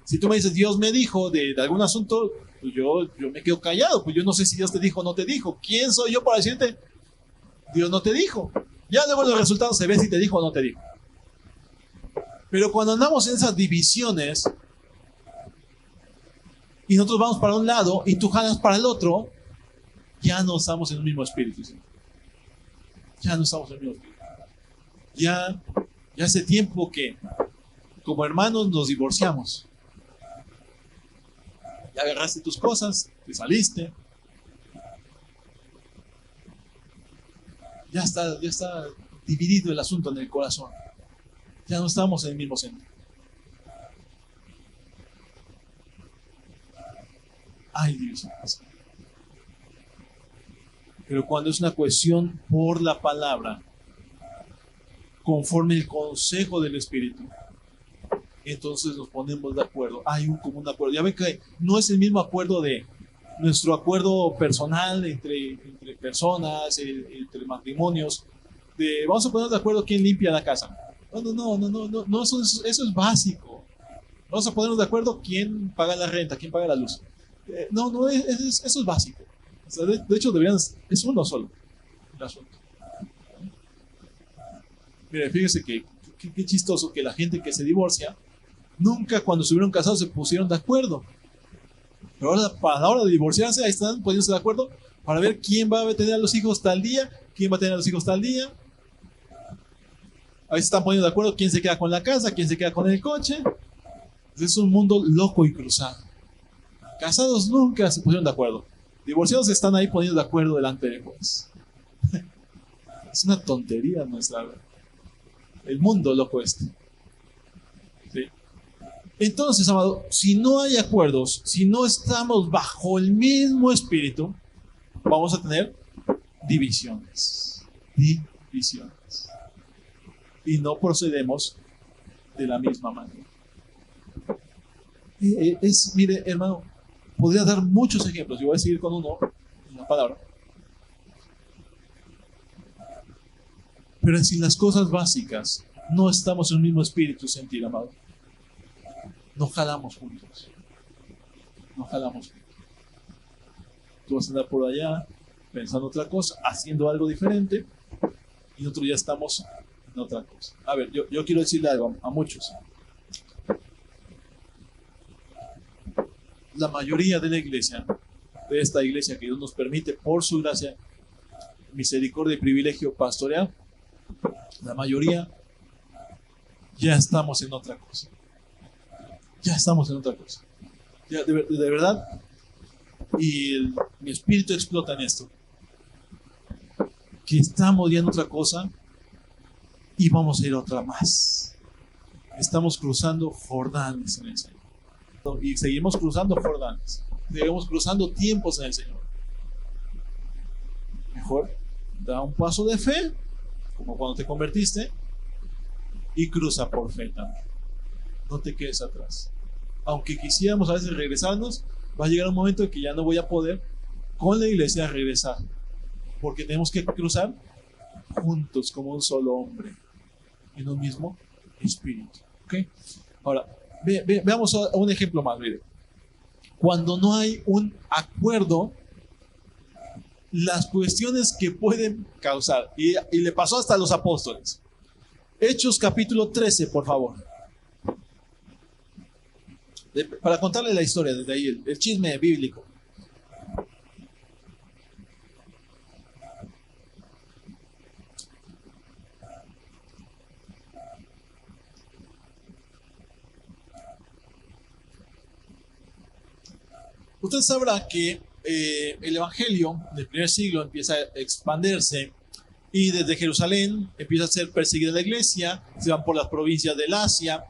Si tú me dices Dios me dijo de algún asunto, pues yo me quedo callado, pues yo no sé si Dios te dijo o no te dijo. ¿Quién soy yo para decirte Dios no te dijo? Ya luego los resultados se ve si te dijo o no te dijo. Pero cuando andamos en esas divisiones y nosotros vamos para un lado y tú jalas para el otro, ya no estamos en el mismo espíritu, ¿sí? Ya no estamos en el mismo espíritu. Ya hace tiempo que como hermanos nos divorciamos. Ya agarraste tus cosas, te saliste. Ya está dividido el asunto en el corazón. Ya no estamos en el mismo centro. Hay divisiones. Pero cuando es una cuestión por la palabra, conforme el consejo del Espíritu, entonces nos ponemos de acuerdo. Hay un común acuerdo. Ya ven que no es el mismo acuerdo de nuestro acuerdo personal entre personas, entre matrimonios, de vamos a ponernos de acuerdo quién limpia la casa. No, eso es básico. Vamos a ponernos de acuerdo quién paga la renta, quién paga la luz. Eso es básico. O sea, de hecho, es uno solo el asunto. Mire, fíjese que qué chistoso que la gente que se divorcia, nunca cuando estuvieron casados se pusieron de acuerdo. Pero ahora, para la hora de divorciarse, ahí están poniéndose de acuerdo para ver quién va a tener a los hijos tal día, quién va a tener a los hijos tal día. Ahí se están poniendo de acuerdo quién se queda con la casa, quién se queda con el coche. Es un mundo loco y cruzado. Casados nunca se pusieron de acuerdo. Divorciados están ahí poniendo de acuerdo delante de juez. Es una tontería el mundo loco este. ¿Sí? Entonces, amado, si no hay acuerdos, si no estamos bajo el mismo espíritu, vamos a tener divisiones. Y no procedemos de la misma manera. Mire, hermano, podría dar muchos ejemplos. Yo voy a seguir con uno en la palabra. Pero si las cosas básicas no estamos en el mismo espíritu sentir, amado, no jalamos juntos. Tú vas a andar por allá pensando otra cosa, haciendo algo diferente, y nosotros ya estamos en otra cosa. A ver, yo quiero decirle algo a muchos. La mayoría de la iglesia, de esta iglesia que Dios nos permite por su gracia, misericordia y privilegio pastoreal, la mayoría ya estamos en otra cosa. Ya, de verdad, y mi espíritu explota en esto, que estamos ya en otra cosa y vamos a ir a otra más. Estamos cruzando Jordanes en el Señor. Y seguimos cruzando Jordanes. Seguimos cruzando tiempos en el Señor. Mejor da un paso de fe, como cuando te convertiste, y cruza por fe también. No te quedes atrás. Aunque quisiéramos a veces regresarnos, va a llegar un momento en que ya no voy a poder con la iglesia regresar, porque tenemos que cruzar juntos como un solo hombre en un mismo espíritu. ¿Okay? Ahora, veamos un ejemplo más. Mire. Cuando no hay un acuerdo, las cuestiones que pueden causar, y le pasó hasta a los apóstoles. Hechos capítulo 13, por favor. Para contarle la historia desde ahí, el chisme bíblico. Usted sabrá que el evangelio del primer siglo empieza a expandirse y desde Jerusalén empieza a ser perseguida la iglesia, se van por las provincias del Asia,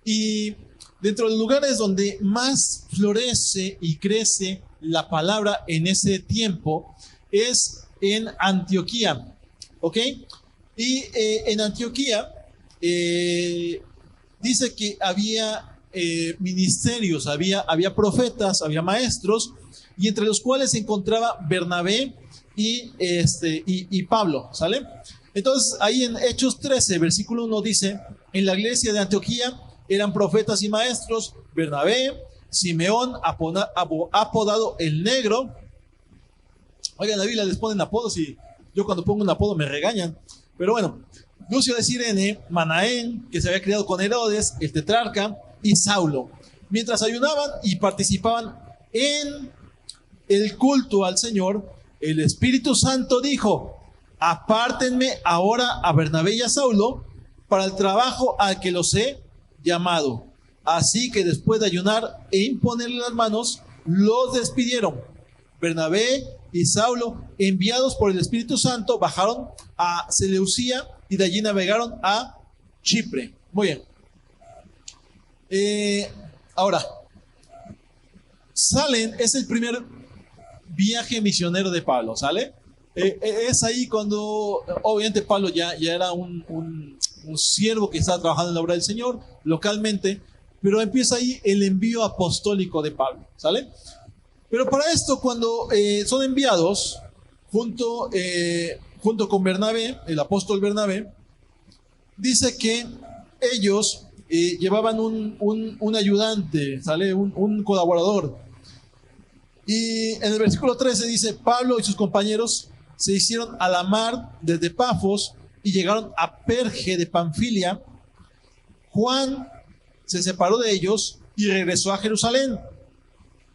y dentro de los lugares donde más florece y crece la palabra en ese tiempo es en Antioquía, ¿ok? Y en Antioquía dice que había ministerios, había profetas, había maestros, y entre los cuales se encontraba Bernabé y Pablo, ¿sale? Entonces ahí en Hechos 13, versículo 1 dice: en la iglesia de Antioquía eran profetas y maestros Bernabé, Simeón, apodado el Negro. Oigan, la Biblia les ponen apodos y yo cuando pongo un apodo me regañan. Pero bueno, Lucio de Cirene, Manaén, que se había criado con Herodes, el tetrarca, y Saulo, mientras ayunaban y participaban en el culto al Señor, el Espíritu Santo dijo: apártenme ahora a Bernabé y a Saulo para el trabajo al que los he llamado. Así que después de ayunar e imponerle las manos, los despidieron. Bernabé y Saulo, enviados por el Espíritu Santo, bajaron a Seleucia y de allí navegaron a Chipre. Muy bien. Ahora, salen, es el primer viaje misionero de Pablo, ¿sale? Es ahí cuando, obviamente, Pablo ya era un siervo que estaba trabajando en la obra del Señor localmente, pero empieza ahí el envío apostólico de Pablo, ¿sale? Pero para esto, cuando son enviados junto con Bernabé, el apóstol Bernabé, dice que ellos llevaban un ayudante, ¿sale? Un colaborador. Y en el versículo 13 dice: Pablo y sus compañeros se hicieron a la mar desde Pafos y llegaron a Perge de Panfilia. Juan se separó de ellos y regresó a Jerusalén.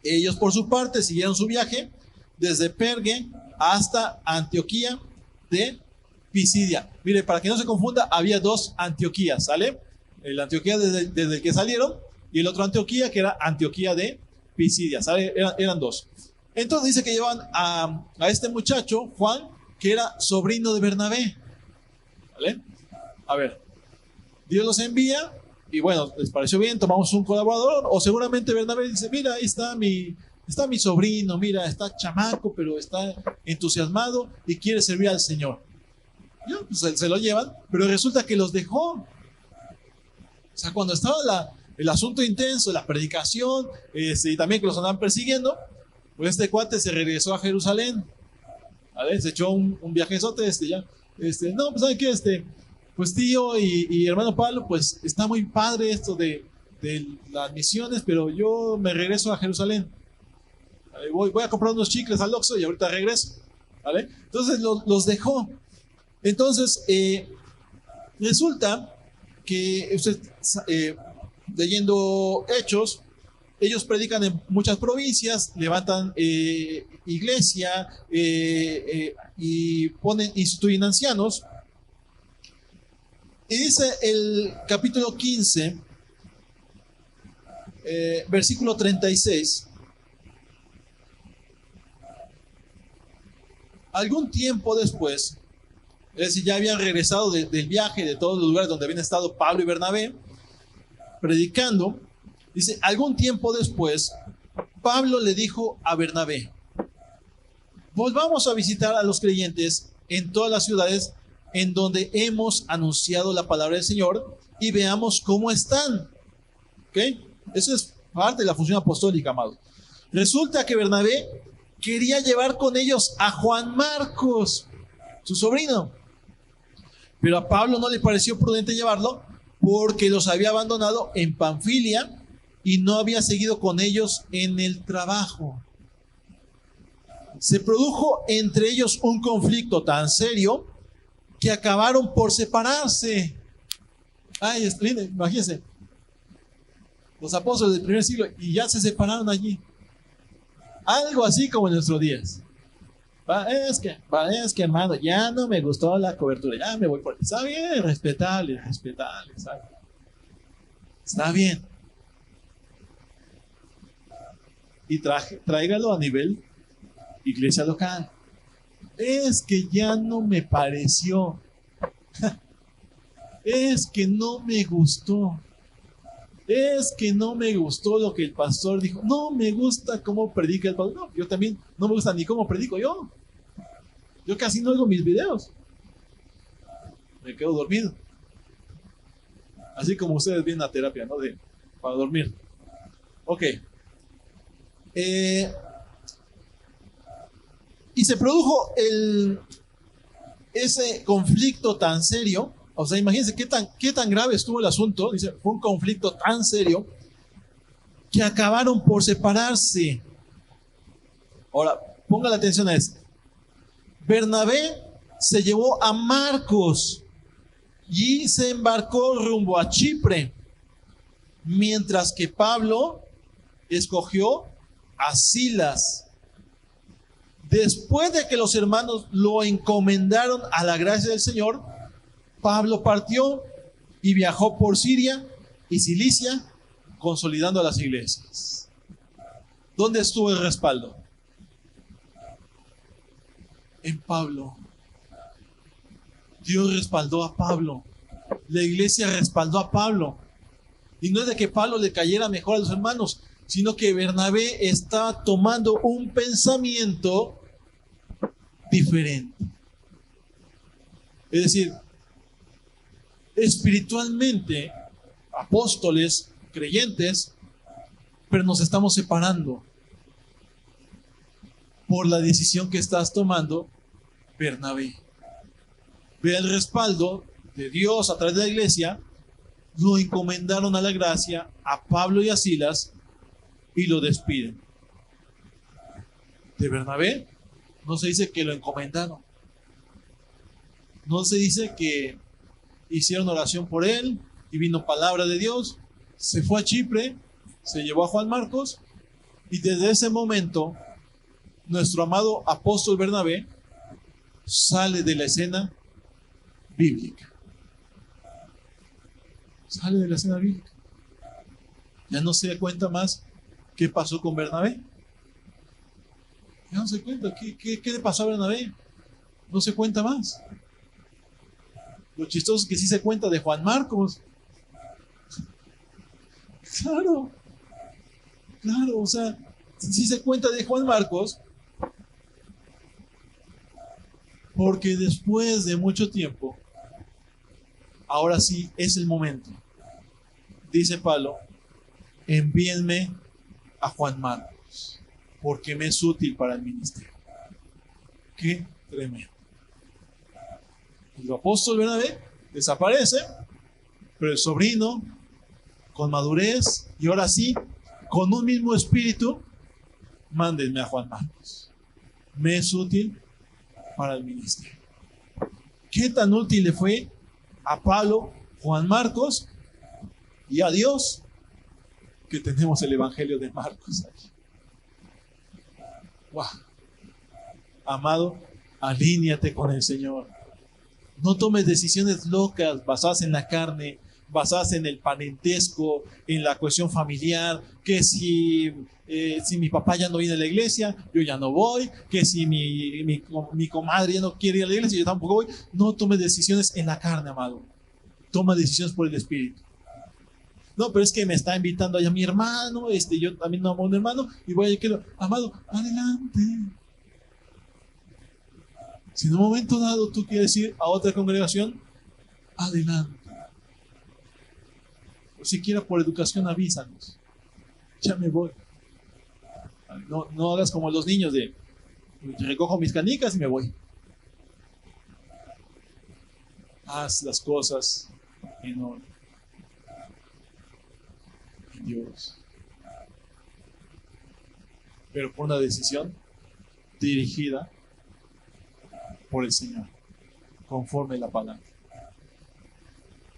Ellos, por su parte, siguieron su viaje desde Perge hasta Antioquía de Pisidia. Mire, para que no se confunda, había dos Antioquías, ¿sale? El Antioquía desde el que salieron, y el otro Antioquía, que era Antioquía de Pisidia, ¿sale? Eran dos. Entonces dice que llevan a este muchacho, Juan, que era sobrino de Bernabé, ¿vale? A ver, Dios los envía y bueno, les pareció bien, tomamos un colaborador, o seguramente Bernabé dice: mira, ahí está mi sobrino, mira, está chamaco, pero está entusiasmado y quiere servir al Señor. Ya, pues se lo llevan, pero resulta que los dejó. O sea, cuando estaba el asunto intenso, la predicación, y también que los andaban persiguiendo, pues este cuate se regresó a Jerusalén, ¿vale? Se echó un viajezote, no, pues ¿saben qué? Pues tío y hermano Pablo, pues está muy padre esto de las misiones, pero yo me regreso a Jerusalén. ¿Vale? Voy a comprar unos chicles al Oxxo y ahorita regreso, ¿vale? Entonces los dejó. Entonces, resulta que usted, leyendo Hechos, ellos predican en muchas provincias, levantan iglesia y instituyen ancianos. Y dice el capítulo 15, versículo 36. Algún tiempo después, es decir, ya habían regresado del viaje, de todos los lugares donde habían estado Pablo y Bernabé, predicando. Dice: algún tiempo después, Pablo le dijo a Bernabé: volvamos a visitar a los creyentes en todas las ciudades en donde hemos anunciado la palabra del Señor y veamos cómo están. ¿Ok? Eso es parte de la función apostólica, amado. Resulta que Bernabé quería llevar con ellos a Juan Marcos, su sobrino, pero a Pablo no le pareció prudente llevarlo porque los había abandonado en Panfilia y no había seguido con ellos en el trabajo. Se produjo entre ellos un conflicto tan serio que acabaron por separarse. Ay, imagínense, los apóstoles del primer siglo, y ya se separaron allí. Algo así como en nuestros días. Es que hermano, ya no me gustó la cobertura, ya me voy por... Está bien, respetable, ¿sabe? Está bien. Y tráigalo a nivel iglesia local. Es que ya no me pareció. Es que no me gustó. Es que no me gustó lo que el pastor dijo. No me gusta cómo predica el pastor. No, yo también no me gusta ni cómo predico yo. Yo casi no oigo mis videos. Me quedo dormido. Así como ustedes vienen a terapia, ¿no? Para dormir. Ok. Y se produjo ese conflicto tan serio. O sea, imagínense qué tan grave estuvo el asunto. Dice, fue un conflicto tan serio que acabaron por separarse. Ahora, ponga la atención a esto. Bernabé se llevó a Marcos y se embarcó rumbo a Chipre, mientras que Pablo escogió a Silas. Después de que los hermanos lo encomendaron a la gracia del Señor, Pablo partió y viajó por Siria y Cilicia, consolidando las iglesias. ¿Dónde estuvo el respaldo? En Pablo. Dios respaldó a Pablo. La iglesia respaldó a Pablo. Y no es de que Pablo le cayera mejor a los hermanos, sino que Bernabé está tomando un pensamiento diferente. Es decir, espiritualmente, apóstoles, creyentes, pero nos estamos separando por la decisión que estás tomando, Bernabé. Ve el respaldo de Dios a través de la iglesia, lo encomendaron a la gracia a Pablo y a Silas y lo despiden. De Bernabé no se dice que lo encomendaron, no se dice que hicieron oración por él y vino palabra de Dios, se fue a Chipre, se llevó a Juan Marcos y desde ese momento nuestro amado apóstol Bernabé sale de la escena bíblica. Sale de la escena bíblica. Ya no se da cuenta más qué pasó con Bernabé. Ya no se cuenta qué le pasó a Bernabé. No se cuenta más. Lo chistoso es que sí se cuenta de Juan Marcos. Claro, o sea, sí se cuenta de Juan Marcos, porque después de mucho tiempo, ahora sí es el momento. Dice Pablo, envíenme a Juan Marcos, porque me es útil para el ministerio. Qué tremendo. El apóstol Bernabé desaparece, pero el sobrino, con madurez, y ahora sí, con un mismo espíritu, mándenme a Juan Marcos. Me es útil para el ministerio. ¿Qué tan útil le fue a Pablo, Juan Marcos y a Dios que tenemos el Evangelio de Marcos aquí? ¡Wow! Amado, alíñate con el Señor. No tomes decisiones locas basadas en la carne, basadas en el parentesco, en la cuestión familiar, que si mi papá ya no viene a la iglesia, yo ya no voy, que si mi comadre ya no quiere ir a la iglesia, yo tampoco voy. No tomes decisiones en la carne, amado. Toma decisiones por el Espíritu. No, pero es que me está invitando allá mi hermano, yo también no amo a un hermano, y voy a ir, amado, adelante. Si en un momento dado tú quieres ir a otra congregación, adelante. O siquiera por educación avísanos. Ya me voy. No hagas como los niños de recojo mis canicas y me voy. Haz las cosas en orden. En Dios. Pero por una decisión dirigida por el Señor, conforme la palabra.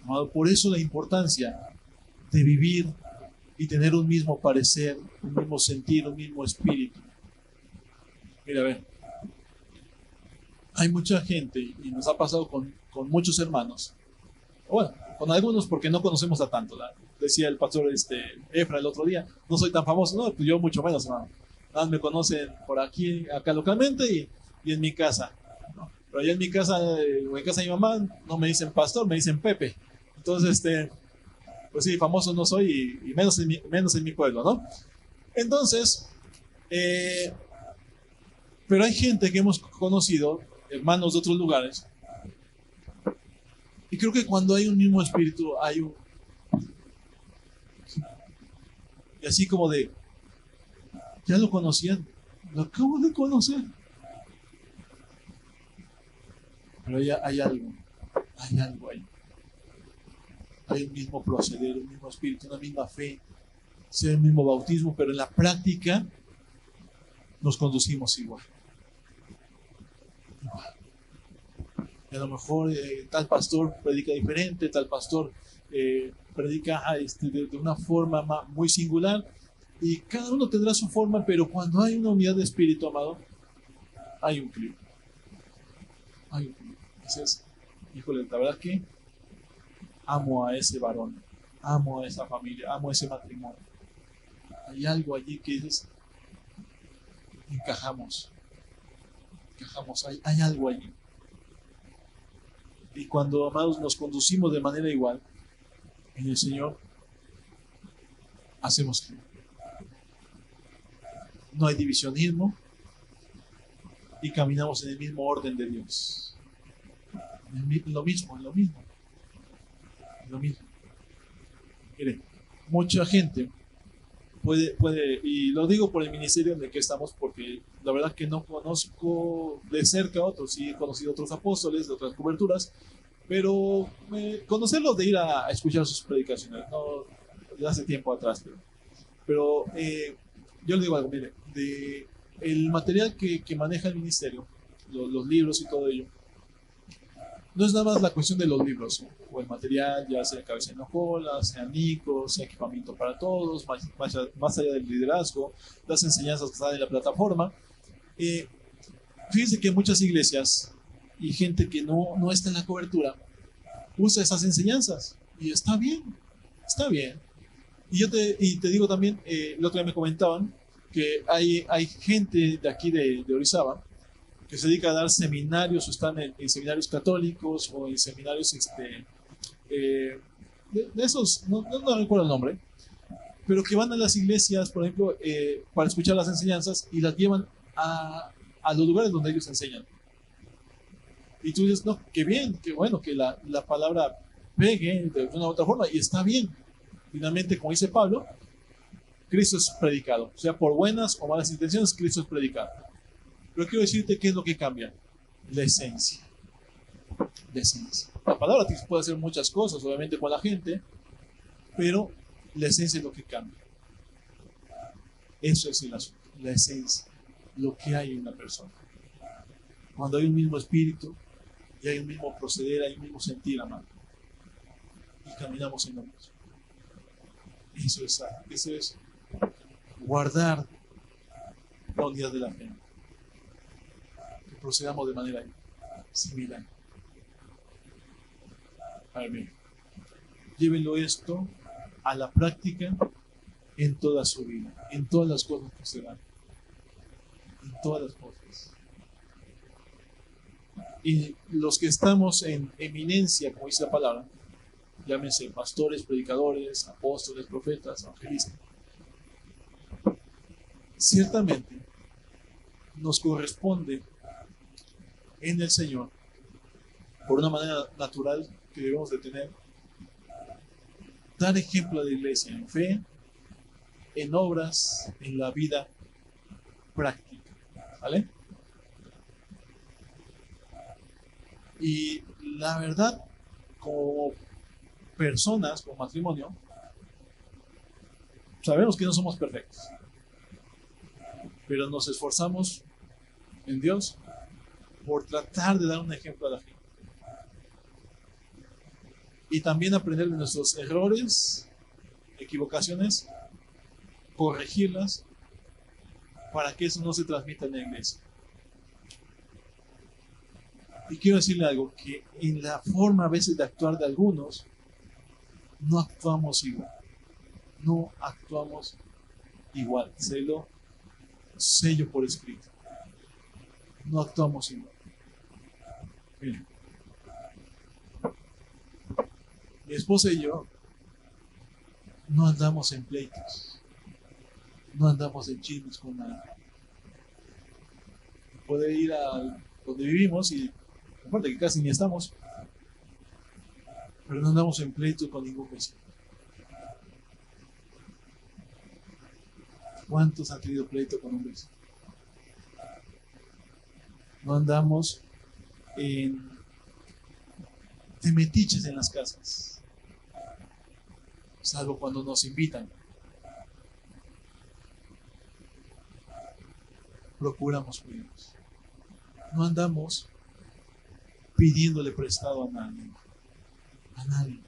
Amado, por eso la importancia de vivir y tener un mismo parecer, un mismo sentir, un mismo espíritu. Mira, a ver, hay mucha gente, y nos ha pasado con muchos hermanos, bueno, con algunos porque no conocemos a tanto, decía el pastor Efra el otro día, no soy tan famoso, no, pues yo mucho menos, hermano. Nada, me conocen por aquí, acá localmente y en mi casa, ¿no? Pero allá en mi casa, o en casa de mi mamá, no me dicen pastor, me dicen Pepe. Entonces, pues sí, famoso no soy y menos en mi pueblo, ¿no? Entonces, pero hay gente que hemos conocido, hermanos de otros lugares, y creo que cuando hay un mismo espíritu, hay un... Y así como de, ya lo conocían, lo acabo de conocer. Pero hay algo ahí. Hay el mismo proceder, el mismo espíritu, una misma fe, sea el mismo bautismo, pero en la práctica nos conducimos igual. a lo mejor tal pastor predica diferente, tal pastor predica de una forma muy singular, y cada uno tendrá su forma, pero cuando hay una unidad de espíritu, amado, hay un clima. Hay un clima. Dices, híjole, la verdad que amo a ese varón, amo a esa familia, amo a ese matrimonio. Hay algo allí que dices, encajamos, hay algo allí. Y cuando, amados, nos conducimos de manera igual en el Señor, hacemos clima. No hay divisionismo y caminamos en el mismo orden de Dios. Lo mismo. Mire, mucha gente puede, y lo digo por el ministerio en el que estamos, porque la verdad que no conozco de cerca a otros, sí he conocido a otros apóstoles de otras coberturas, pero conocerlos de ir a escuchar sus predicaciones, no de hace tiempo atrás, pero yo le digo algo, mire, el material que maneja el ministerio, los libros y todo ello, no es nada más la cuestión de los libros, ¿no? O el material, ya sea cabeza en hojola, sea nicos, sea equipamiento para todos, más allá del liderazgo, las enseñanzas que están en la plataforma. Fíjense que muchas iglesias y gente que no está en la cobertura usa esas enseñanzas, y está bien, está bien. Y te digo también, el otro día me comentaban que hay gente de aquí de Orizaba que se dedica a dar seminarios, o están en seminarios católicos o en seminarios de esos, no recuerdo el nombre, pero que van a las iglesias, por ejemplo, para escuchar las enseñanzas, y las llevan a los lugares donde ellos enseñan. Y tú dices, no, qué bien, qué bueno que la palabra pegue de una u otra forma, y está bien. Finalmente, como dice Pablo, Cristo es predicado. O sea, por buenas o malas intenciones, Cristo es predicado. Pero quiero decirte qué es lo que cambia. La esencia. La esencia. La palabra puede hacer muchas cosas, obviamente, con la gente, pero la esencia es lo que cambia. Eso es el asunto. La esencia. Lo que hay en una persona. Cuando hay un mismo espíritu, y hay un mismo proceder, hay un mismo sentir, amado, y caminamos en lo mismo. Eso es guardar la unidad de la fe, que procedamos de manera similar. Amén. Llévenlo esto a la práctica en toda su vida, en todas las cosas que se dan, en todas las cosas. Y los que estamos en eminencia, como dice la palabra, llámense pastores, predicadores, apóstoles, profetas, evangelistas, ciertamente nos corresponde en el Señor, por una manera natural que debemos de tener, dar ejemplo a la iglesia en fe, en obras, en la vida práctica. ¿Vale? Y la verdad, como personas, como matrimonio, sabemos que no somos perfectos, pero nos esforzamos en Dios por tratar de dar un ejemplo a la gente. Y también aprender de nuestros errores, equivocaciones, corregirlas, para que eso no se transmita en la iglesia. Y quiero decirle algo, que en la forma a veces de actuar de algunos, no actuamos igual. No actuamos igual. Sello por escrito. No actuamos igual. Miren, mi esposa y yo no andamos en pleitos. No andamos en chismes con nadie. Puede ir a donde vivimos, y aparte que casi ni estamos, pero no andamos en pleito con ningún vecino. ¿Cuántos han tenido pleito con un vecino? No andamos de metiches en las casas, salvo cuando nos invitan. Procuramos cuidarnos. No andamos pidiéndole prestado a nadie. A nadie.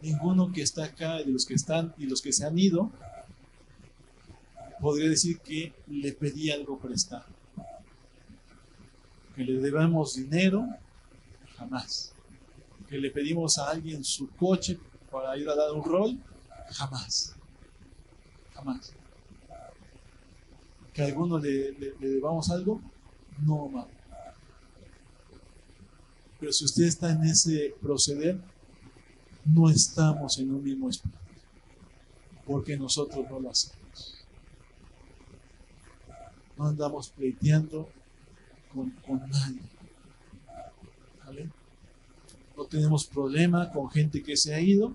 Ninguno que está acá, de los que están y los que se han ido, podría decir que le pedí algo prestado. Que le debamos dinero, jamás. Que le pedimos a alguien su coche para ir a dar un rol, jamás. Jamás. Que a alguno le debamos algo, no, mamá. Pero si usted está en ese proceder, no estamos en un mismo espíritu, porque nosotros no lo hacemos. No andamos pleiteando con nadie. ¿Vale? No tenemos problema con gente que se ha ido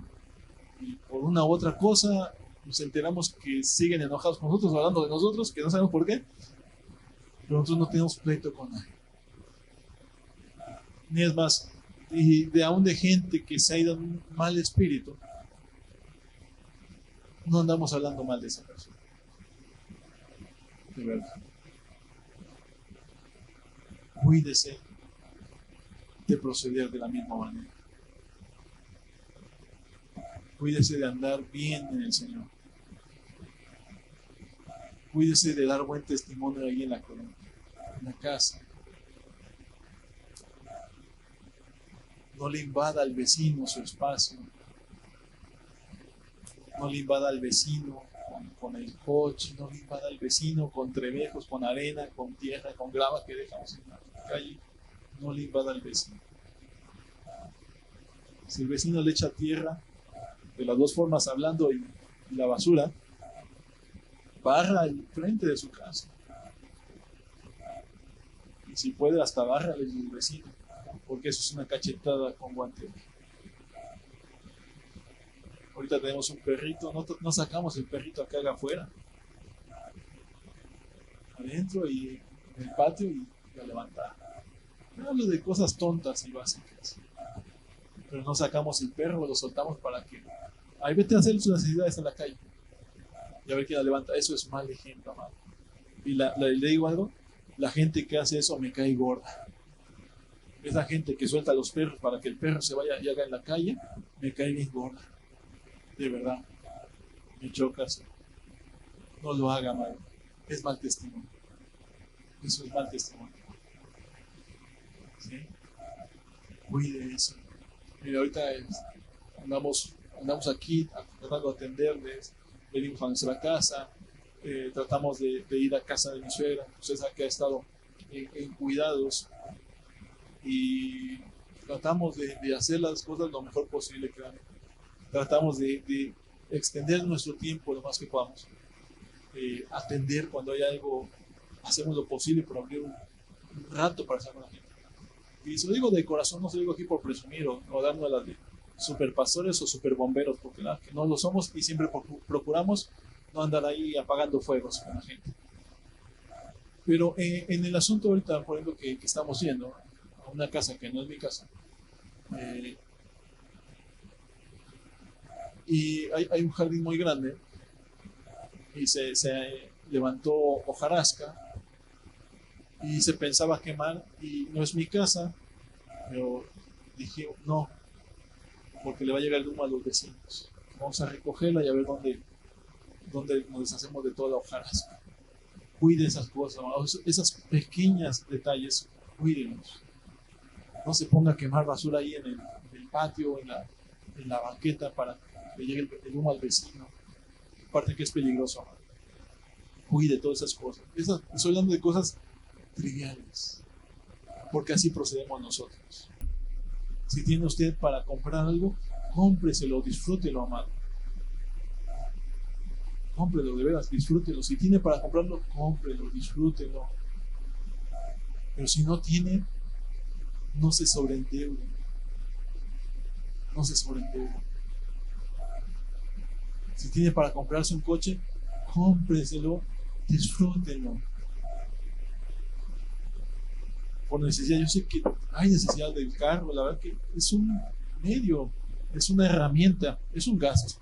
y por una u otra cosa nos enteramos que siguen enojados con nosotros, hablando de nosotros, que no sabemos por qué, pero nosotros no tenemos pleito con nadie. Ni es más, y de aún de gente que se ha ido en un mal espíritu, no andamos hablando mal de esa persona. De verdad. Cuídese de proceder de la misma manera. Cuídese de andar bien en el Señor. Cuídese de dar buen testimonio ahí en la colonia, en la casa. No le invada al vecino su espacio. No le invada al vecino con el coche. No le invada al vecino con trebejos, con arena, con tierra, con grava que dejamos en la calle. No le invada al vecino. Si el vecino le echa tierra, de las dos formas hablando y la basura, barra el frente de su casa. Y si puede, hasta barra al vecino, porque eso es una cachetada con guante. Ahorita tenemos un perrito, no sacamos el perrito acá afuera, adentro y en el patio y a levantar. No hablo de cosas tontas y básicas, pero no sacamos el perro, lo soltamos para que ahí vete a hacer sus necesidades en la calle y a ver quién la levanta. Eso es mal ejemplo, amado. Y le digo algo, la gente que hace eso me cae gorda. Esa gente que suelta a los perros para que el perro se vaya y haga en la calle, me cae bien gorda. De verdad, me choca eso. No lo haga, amado. Es mal testimonio. Eso es mal testimonio. ¿Sí? Cuide eso. Mira, ahorita andamos aquí tratando de atenderles, venimos a nuestra casa, tratamos de ir a casa de mi suegra. Usted sabe que ha estado en cuidados y tratamos de hacer las cosas lo mejor posible, créanme. Tratamos de extender nuestro tiempo lo más que podamos, atender cuando hay algo, hacemos lo posible por abrir un rato para estar con la gente. Y se lo digo de corazón, no se lo digo aquí por presumir o darnos las de superpastores o superbomberos, porque que no lo somos y siempre procuramos no andar ahí apagando fuegos con la gente. Pero en el asunto ahorita, por ejemplo, que estamos yendo a una casa que no es mi casa, y hay un jardín muy grande y se levantó hojarasca y se pensaba quemar y no es mi casa, pero dije no, porque le va a llegar el humo a los vecinos. Vamos a recogerla y a ver dónde nos deshacemos de toda la hojarasca. Cuide esas cosas, esas pequeños detalles, cuídenlos. No se ponga a quemar basura ahí en el patio, en la banqueta para que le llegue el humo al vecino. Aparte que es peligroso. Cuide todas esas cosas. Estoy hablando de cosas triviales, porque así procedemos nosotros. Si tiene usted para comprar algo, cómpreselo, disfrútelo, amado. Cómprelo, de veras, disfrútelo. Si tiene para comprarlo, cómprelo, disfrútelo. Pero si no tiene, no se sobreendeude. No se sobreendeude. Si tiene para comprarse un coche, cómpreselo, disfrútelo. Por necesidad, yo sé que hay necesidad del carro, la verdad que es un medio, es una herramienta, es un gasto.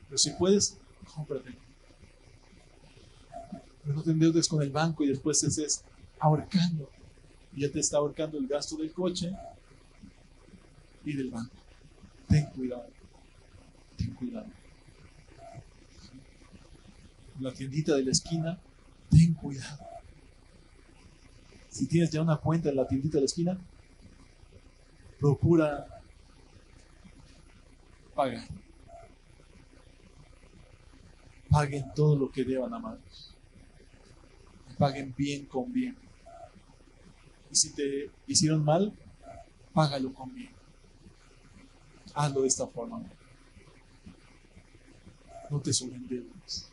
Pero si puedes, cómprate. Pero no te endeudes con el banco y después estés ahorcando. Y ya te está ahorcando el gasto del coche y del banco. Ten cuidado, ten cuidado. La tiendita de la esquina, ten cuidado. Si tienes ya una cuenta en la tiendita de la esquina, procura pagar. Paguen todo lo que deban, amados. Paguen bien con bien. Y si te hicieron mal, págalo con bien. Hazlo de esta forma. No te sobreendeudes.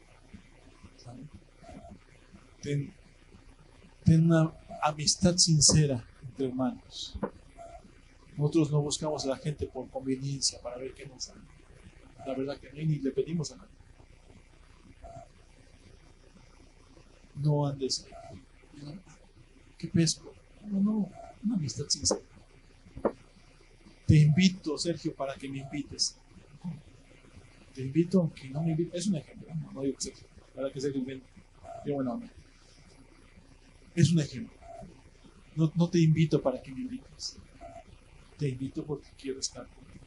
Ten una amistad sincera entre hermanos. Nosotros no buscamos a la gente por conveniencia para ver qué nos dan. La verdad que no, ni le pedimos a nadie. No andes. ¿Qué pesco? No, una amistad sincera. Te invito, Sergio, para que me invites. Te invito, aunque no me invites. Es un ejemplo, no digo que Sergio. Para que Sergio venga. Qué buena onda. Es un ejemplo. No te invito para que me invites. Te invito porque quiero estar contigo.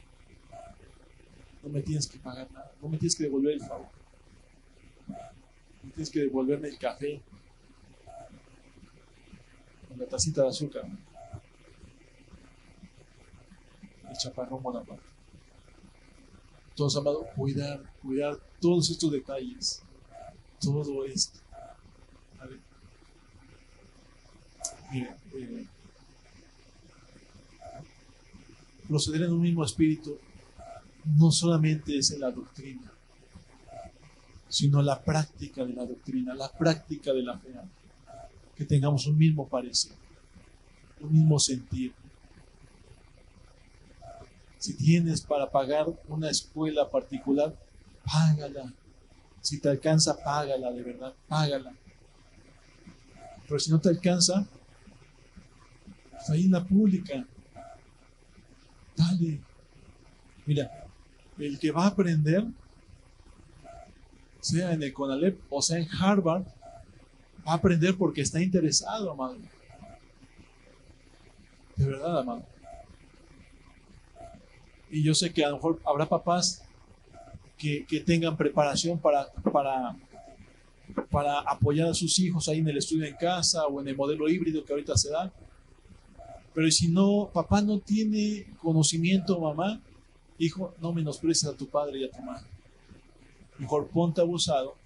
No me tienes que pagar nada. No me tienes que devolver el favor. No tienes que devolverme el café con la tacita de azúcar. El chaparrón Bonaparte. Todos, amados, cuidar todos estos detalles. Todo esto. A ver. Mira, proceder en un mismo espíritu no solamente es en la doctrina, sino la práctica de la doctrina, la práctica de la fe. Que tengamos un mismo parecer, un mismo sentir. Si tienes para pagar una escuela particular, págala. Si te alcanza, págala, de verdad, págala. Pero si no te alcanza, pues ahí en la pública, dale. Mira, el que va a aprender, sea en el CONALEP o sea en Harvard, va a aprender porque está interesado, amado. De verdad, amado. Y yo sé que a lo mejor habrá papás que tengan preparación para apoyar a sus hijos ahí en el estudio en casa o en el modelo híbrido que ahorita se da. Pero si no, papá no tiene conocimiento, mamá, hijo, no menosprecies a tu padre y a tu madre. Mejor ponte abusado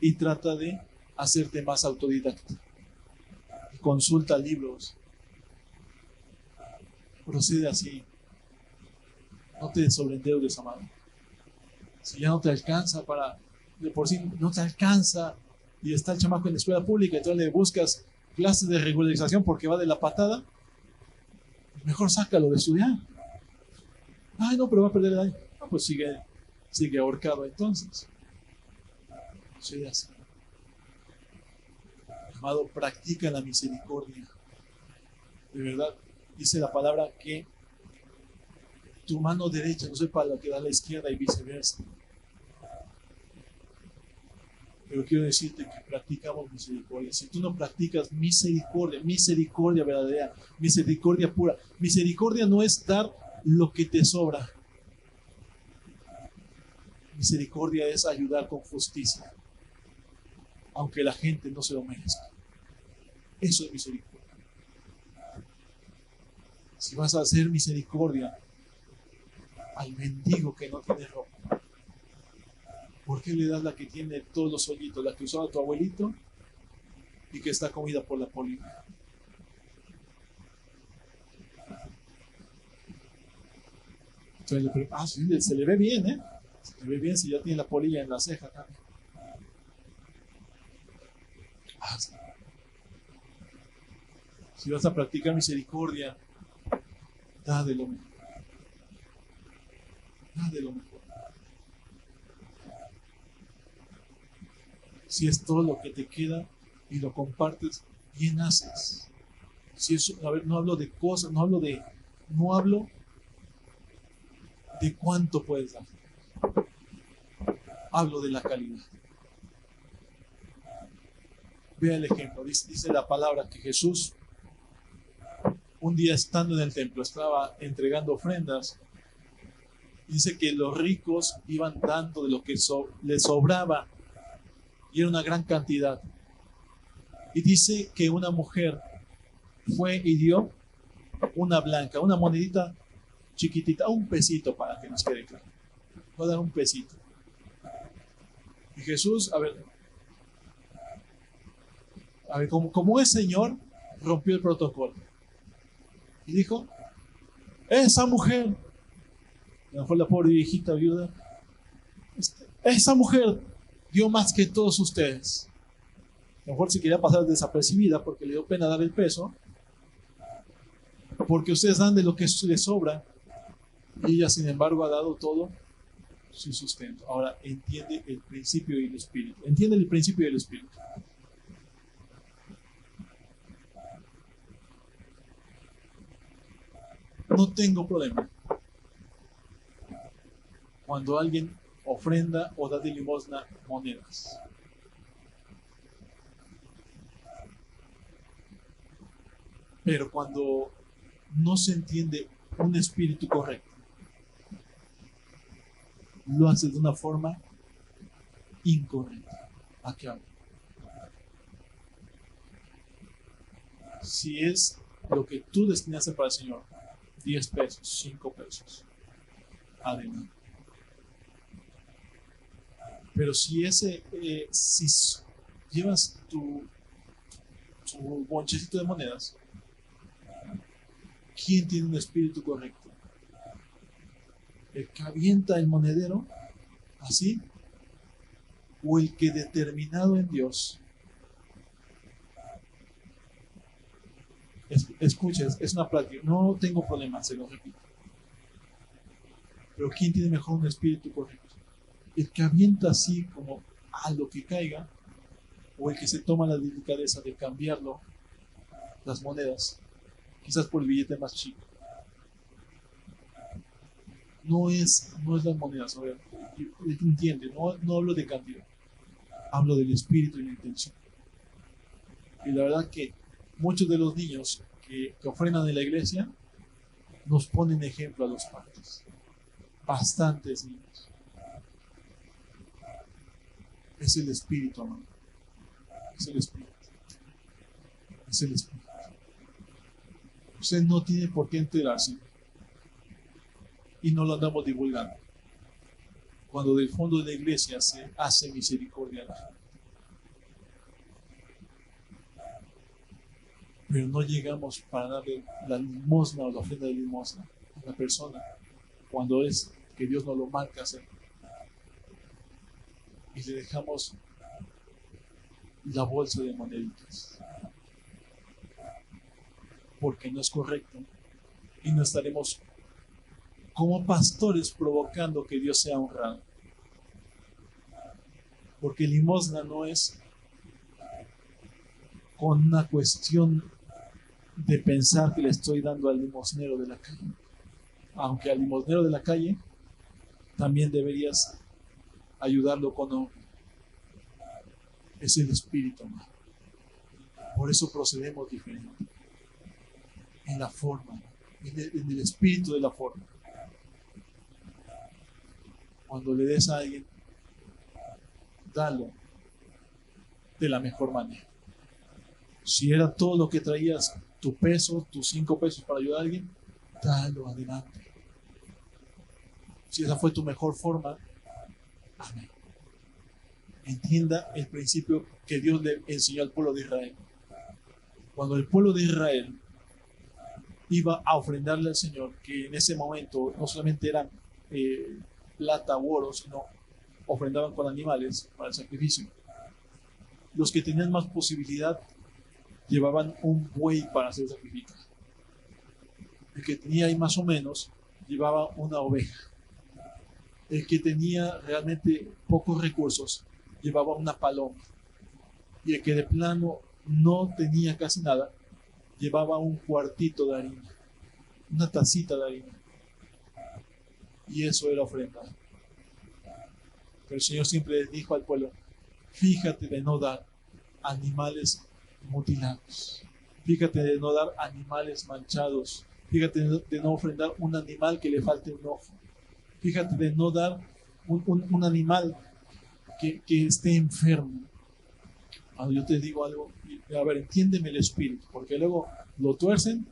y trata de hacerte más autodidacta. Consulta libros. Procede así. No te sobreendeudes, amado. Si ya no te alcanza de por sí no te alcanza y está el chamaco en la escuela pública y entonces le buscas clases de regularización porque va de la patada, mejor sácalo de estudiar. Ay, no, pero va a perder el año. No, pues sigue ahorcado entonces. Soy así. Amado, practica la misericordia. De verdad, dice la palabra que tu mano derecha no sepa lo que da la izquierda y viceversa. Pero quiero decirte que practicamos misericordia. Si tú no practicas misericordia verdadera, misericordia pura, misericordia no es dar lo que te sobra. Misericordia es ayudar con justicia, aunque la gente no se lo merezca. Eso es misericordia. Si vas a hacer misericordia al mendigo que no tiene ropa, ¿por qué le das la que tiene todos los hoyitos, la que usaba tu abuelito y que está comida por la polilla? Entonces, sí, se le ve bien, ¿eh? Se le ve bien si ya tiene la polilla en la ceja también. Sí. Si vas a practicar misericordia, da de lo mejor. Da de lo mejor. Si es todo lo que te queda y lo compartes, bien haces. Si eso, a ver, no hablo de cosas, no hablo de cuánto puedes dar. Hablo de la calidad. Vea el ejemplo. Dice la palabra que Jesús un día estando en el templo, estaba entregando ofrendas. Dice que los ricos iban dando de lo que les sobraba, y era una gran cantidad. Y dice que una mujer fue y dio una blanca, una monedita chiquitita, un pesito, para que nos quede claro. Voy a dar un pesito. Y Jesús, a ver, como es Señor, rompió el protocolo. Y dijo, esa mujer, a lo mejor la pobre viejita viuda, esa mujer dio más que todos ustedes. A lo mejor se quería pasar desapercibida porque le dio pena dar el peso, porque ustedes dan de lo que les sobra, y ella sin embargo ha dado todo su sustento. Ahora entiende el principio y el espíritu. Entiende el principio y el espíritu. No tengo problema cuando alguien ofrenda o da de limosna monedas. Pero cuando no se entiende un espíritu correcto, lo hace de una forma incorrecta. ¿A qué hablo? Si es lo que tú destinaste para el Señor, 10 pesos, 5 pesos, adelante. Pero si llevas tu bonchecito de monedas, ¿quién tiene un espíritu correcto? ¿El que avienta el monedero así? ¿O el que determinado en Dios? Escucha, es una práctica. No tengo problema, se lo repito. Pero ¿quién tiene mejor un espíritu correcto? ¿El que avienta así como a lo que caiga? ¿O el que se toma la delicadeza de cambiarlo, las monedas, quizás por el billete más chico? No es las monedas, a ver, entiende, no hablo de cantidad, hablo del espíritu y la intención. Y la verdad que muchos de los niños que ofrendan en la iglesia nos ponen ejemplo a los padres. Bastantes niños. Es el espíritu, amado. Es el espíritu. Es el espíritu. Usted no tiene por qué enterarse. Y no lo andamos divulgando. Cuando del fondo de la iglesia se hace misericordia a la gente. Pero no llegamos para darle la limosna o la ofrenda de limosna a la persona cuando es que Dios nos lo marca hacer. Y le dejamos la bolsa de moneditas. Porque no es correcto. Y no estaremos como pastores provocando que Dios sea honrado. Porque limosna no es con una cuestión de pensar que le estoy dando al limosnero de la calle. Aunque al limosnero de la calle también deberías ayudarlo con honra. Es el espíritu, amado. Por eso procedemos diferente. En la forma, en el espíritu de la forma. Cuando le des a alguien, dalo de la mejor manera. Si era todo lo que traías, tu peso, tus 5 pesos para ayudar a alguien, dalo adelante. Si esa fue tu mejor forma, amén. Entienda el principio que Dios le enseñó al pueblo de Israel. Cuando el pueblo de Israel iba a ofrendarle al Señor, que en ese momento no solamente eran plata u oro, sino ofrendaban con animales para el sacrificio. Los que tenían más posibilidad llevaban un buey para ser sacrificado. El que tenía ahí más o menos llevaba una oveja. El que tenía realmente pocos recursos llevaba una paloma. Y el que de plano no tenía casi nada llevaba un cuartito de harina, una tacita de harina. Y eso era ofrenda. Pero el Señor siempre les dijo al pueblo: fíjate de no dar animales mutilados. Fíjate de no dar animales manchados. Fíjate de no ofrendar un animal que le falte un ojo. Fíjate de no dar un animal que esté enfermo. Ahora yo te digo algo, a ver, entiéndeme el espíritu, porque luego lo tuercen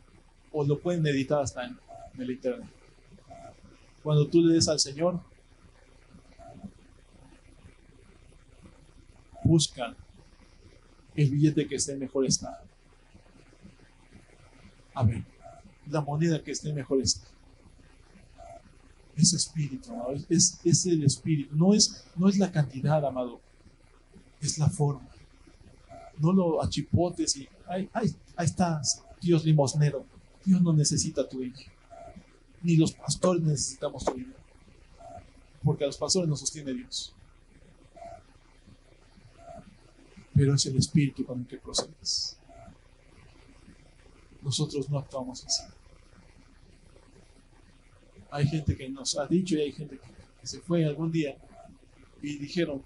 o lo pueden editar hasta en el internet. Cuando tú le des al Señor, busca el billete que esté en mejor estado. A ver, la moneda que esté en mejor estado. Es espíritu, ¿no? Es el espíritu. No es la cantidad, amado. Es la forma. No lo achipotes y ahí está Dios limosnero. Dios no necesita tu dinero. Ni los pastores necesitamos tu dinero. Porque a los pastores nos sostiene Dios. Pero es el espíritu con el que procedes. Nosotros no actuamos así. Hay gente que nos ha dicho y hay gente que se fue algún día y dijeron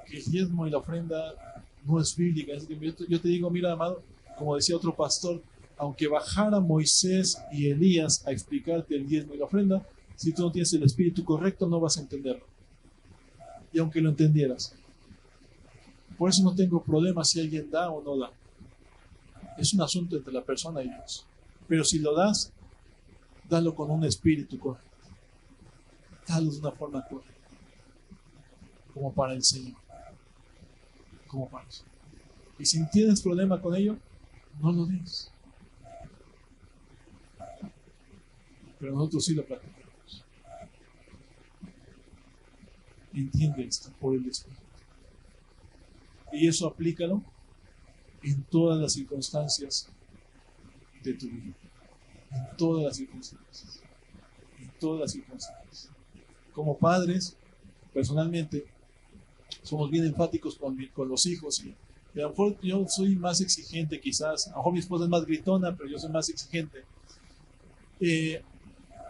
que el diezmo y la ofrenda no es bíblica. Yo te digo, mira, amado, como decía otro pastor, aunque bajara Moisés y Elías a explicarte el diezmo y la ofrenda, si tú no tienes el espíritu correcto no vas a entenderlo. Y aunque lo entendieras. Por eso no tengo problema si alguien da o no da. Es un asunto entre la persona y Dios. Pero si lo das, dalo con un espíritu correcto. Dalo de una forma correcta. Como para el Señor. Como para eso. Y si tienes problema con ello, no lo des. Pero nosotros sí lo practicamos. Entiende esto por el Espíritu. Y eso aplícalo en todas las circunstancias de tu vida. En todas las circunstancias. En todas las circunstancias. Como padres, personalmente, somos bien enfáticos con los hijos y a lo mejor yo soy más exigente quizás. A lo mejor mi esposa es más gritona, pero yo soy más exigente.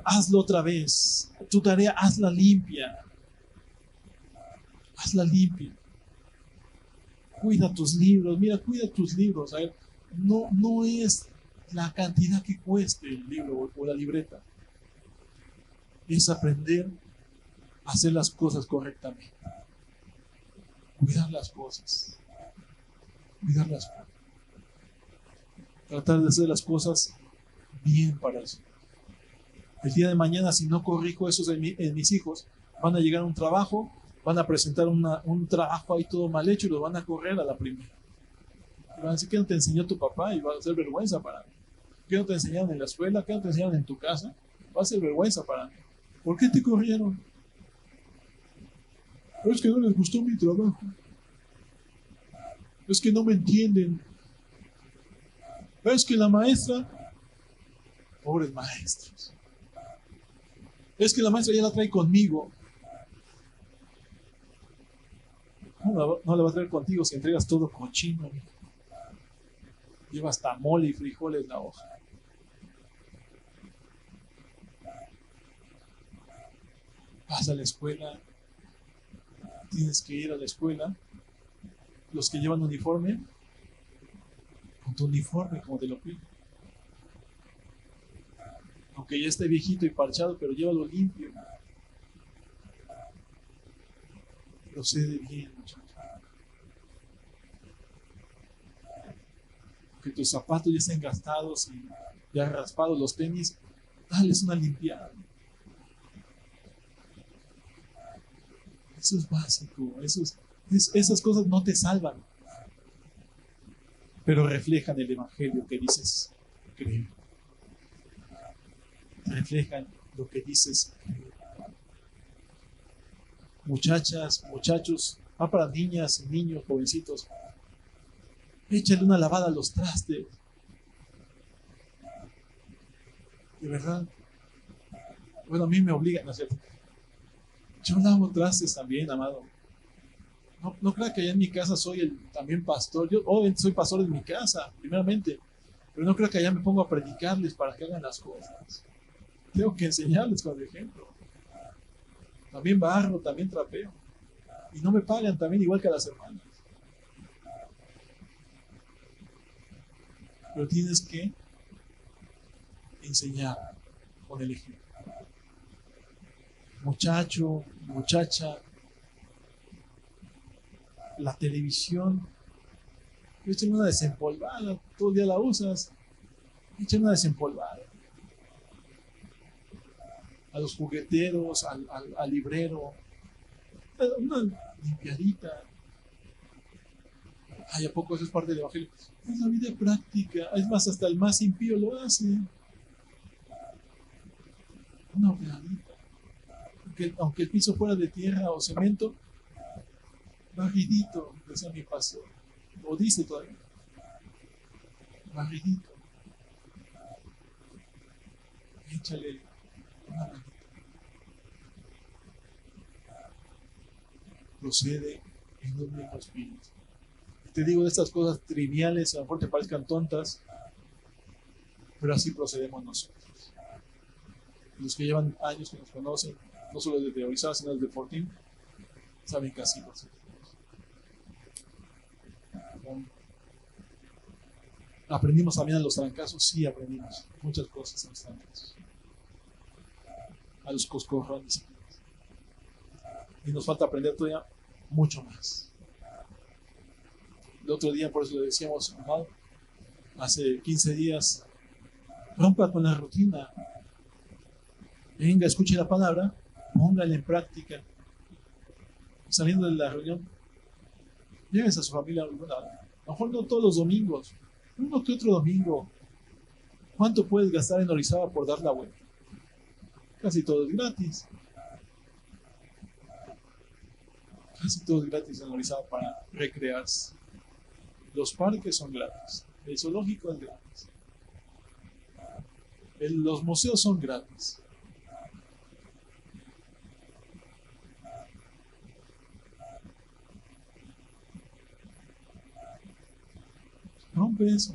Hazlo otra vez. Tu tarea, hazla limpia. Hazla limpia. Cuida tus libros. Mira, cuida tus libros. A ver, no es la cantidad que cueste el libro o la libreta. Es aprender a hacer las cosas correctamente. Cuidar las cosas. Cuidar las cosas. Tratar de hacer las cosas bien para eso. El día de mañana, si no corrijo eso en mis hijos, van a llegar a un trabajo, van a presentar un trabajo ahí todo mal hecho y los van a correr a la primera. Y van a decir, ¿qué no te enseñó tu papá? Y va a ser vergüenza para mí. ¿Qué no te enseñaron en la escuela? ¿Qué no te enseñaron en tu casa? Va a ser vergüenza para mí. ¿Por qué te corrieron? Es que no les gustó mi trabajo. Es que no me entienden. Es que la maestra, pobres maestros. Es que la maestra ya la trae conmigo. No la va a traer contigo si entregas todo cochino. Lleva hasta mole y frijoles la hoja. Vas a la escuela. Tienes que ir a la escuela. Los que llevan uniforme, con tu uniforme como te lo pido. Aunque ya esté viejito y parchado, pero llévalo limpio. Procede bien, muchachos. Que tus zapatos ya estén gastados y ya raspados los tenis, dales una limpiada. Eso es básico. Esas cosas no te salvan, pero reflejan el evangelio que dices creer. Reflejan lo que dices creer. Muchachas, muchachos, va para niñas y niños, jovencitos. Échale una lavada a los trastes. De verdad. Bueno, a mí me obligan a hacer. Yo lavo trastes también, amado. No creo que allá en mi casa soy también pastor. Yo soy pastor en mi casa, primeramente. Pero no creo que allá me pongo a predicarles para que hagan las cosas. Tengo que enseñarles con el ejemplo. También barro, también trapeo. Y no me pagan también igual que a las hermanas. pero tienes que enseñar con el ejemplo. Muchacho, muchacha, la televisión, échale una desempolvada, todo el día la usas, échale una desempolvada. A los jugueteros, al librero, una limpiadita. Ay, ¿a poco eso es parte del evangelio? Es la vida práctica, es más, hasta el más impío lo hace. Una ordenadita. Aunque el piso fuera de tierra o cemento, barridito, decía mi pastor, o dice todavía, barridito. Échale una manita. Procede en un mismo espíritu. Te digo de estas cosas triviales, a lo mejor te parezcan tontas, pero así procedemos nosotros. Los que llevan años que nos conocen, no solo desde Orizaba, sino desde Fortín, saben que así procedemos. ¿Aprendimos también a los trancazos? Sí, aprendimos muchas cosas a los trancazos. A los coscorrones. Y nos falta aprender todavía mucho más. El otro día, por eso le decíamos, amado, hace 15 días, rompa con la rutina. Venga, escuche la palabra, póngala en práctica. Saliendo de la reunión, llévese a su familia. A lo mejor no todos los domingos, uno que otro domingo. ¿Cuánto puedes gastar en Orizaba por dar la vuelta? Casi todo es gratis. Casi todo es gratis en Orizaba para recrearse. Los parques son gratis. El zoológico es gratis. Los museos son gratis. Rompe eso.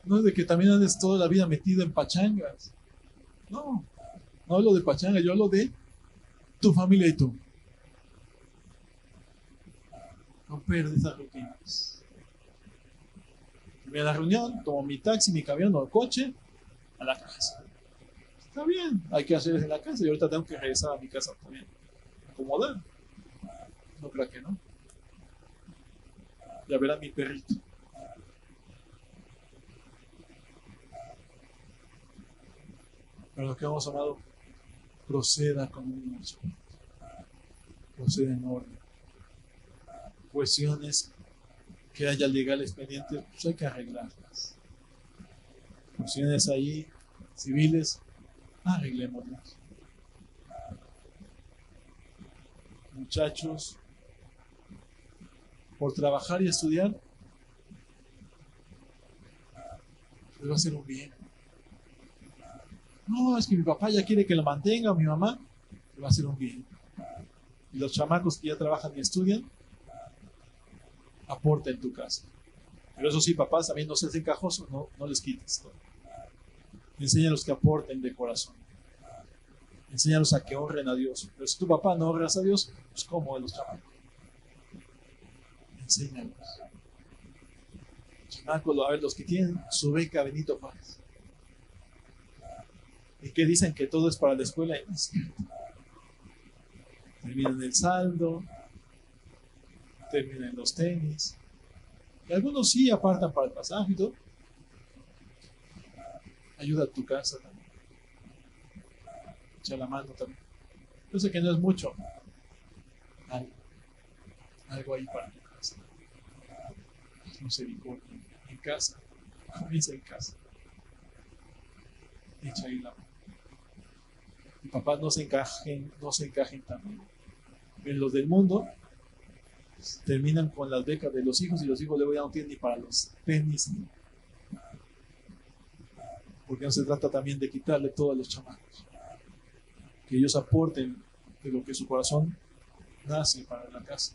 No es de que también andes toda la vida metido en pachangas. No, no hablo de pachanga, yo hablo de tu familia y tú. Romper esas rutinas. Voy a la reunión, tomo mi taxi, mi camión o el coche, a la casa. Está bien, hay que hacer eso en la casa y ahorita tengo que regresar a mi casa también. Acomodar. No creo que no. Ya verá mi perrito. Pero lo que hemos amado, proceda con un espíritu. Proceda en orden. Cuestiones que haya legales pendientes, pues hay que arreglarlas. Cuestiones ahí civiles, arreglémoslas. Muchachos, por trabajar y estudiar, les va a hacer un bien. No, es que mi papá ya quiere que lo mantenga, o mi mamá, le va a hacer un bien. Y los chamacos que ya trabajan y estudian, aporta en tu casa. Pero eso sí, papás, también no seas encajosos, no les quites todo. Enséñalos que aporten de corazón. Enséñalos a que honren a Dios. Pero si tu papá no honras a Dios, pues ¿cómo de los chamacos? Enséñalos. Chamacos, a ver, los que tienen su beca Benito Juárez. Y que dicen que todo es para la escuela y no es cierto. Terminan el saldo, terminan los tenis. Y algunos sí apartan para el pasaje y todo. Ayuda a tu casa también. Echa la mano también. Yo sé que no es mucho. Algo ahí para tu casa. Misericordia. En casa. Comienza en casa. Echa ahí la mano. Y papás no se encajen también. En los del mundo terminan con las becas de los hijos y los hijos luego ya no tienen ni para los tenis. Porque no se trata también de quitarle todo a los chamacos. Que ellos aporten de lo que su corazón nace para la casa.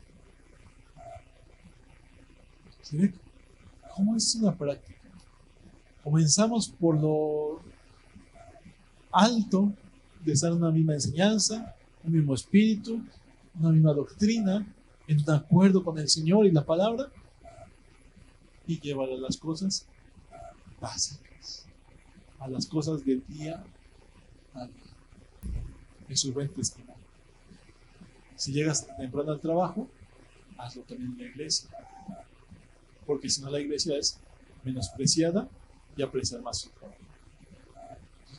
¿Se ve cómo es una práctica? Comenzamos por lo alto de estar en una misma enseñanza, un mismo espíritu, una misma doctrina, en un acuerdo con el Señor y la palabra. y llévala a las cosas básicas, a las cosas del día a día. Eso es buen testimonio. Si llegas temprano al trabajo, hazlo también en la iglesia, porque si no la iglesia es menospreciada y aprecia más su trabajo.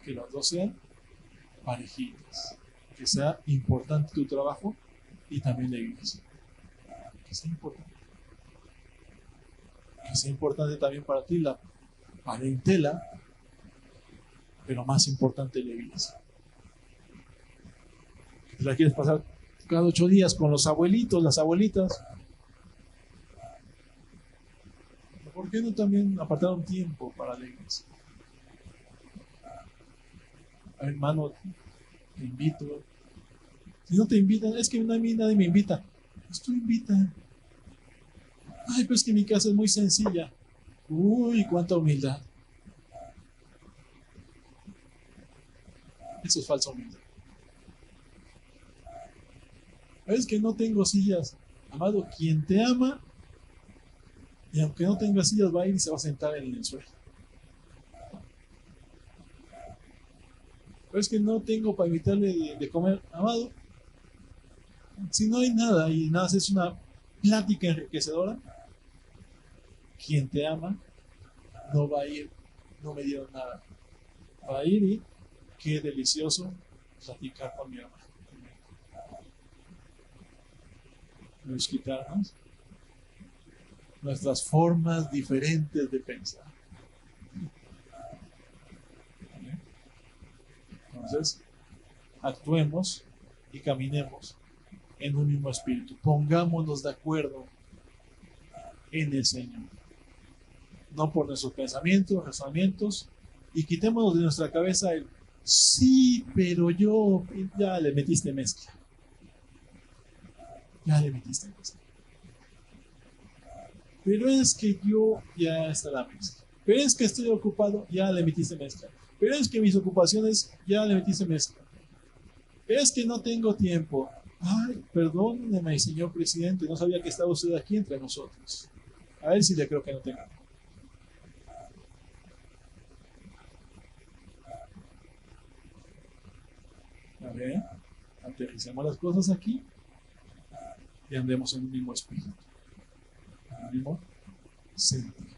Que los dos sean parejitas, que sea importante tu trabajo y también la iglesia, que sea importante también para ti la parentela, pero más importante la iglesia. ¿Te la quieres pasar cada 8 días con los abuelitos, las abuelitas? ¿Por qué no también apartar un tiempo para la iglesia? Hermano, te invito. Si no te invitan, es que a mí nadie me invita. Pues tú invita. Ay, pues que mi casa es muy sencilla. Uy, cuánta humildad. Eso es falsa humildad. Es que no tengo sillas. Amado, quien te ama, y aunque no tenga sillas, va a ir y se va a sentar en el suelo. Pero es que no tengo para invitarle de comer. Amado, si no hay nada y nada es una plática enriquecedora, quien te ama no va a ir, no me dieron nada. Va a ir y qué delicioso platicar con mi hermano. No es quitarnos nuestras formas diferentes de pensar. ¿Vale? Entonces, actuemos y caminemos en un mismo espíritu. Pongámonos de acuerdo en el Señor. No por nuestros pensamientos, razonamientos, y quitémonos de nuestra cabeza el sí, pero yo, ya le metiste mezcla. Ya le metiste mezcla. Pero es que yo ya está la mezcla. Pero es que estoy ocupado, ya le metiste mezcla. Pero es que mis ocupaciones, ya le metiste mezcla. Pero es que no tengo tiempo. Ay, perdóneme, señor presidente, no sabía que estaba usted aquí entre nosotros. A ver si le creo que no tenga. A ver, aterricemos las cosas aquí y andemos en un mismo espíritu, en un mismo sentido.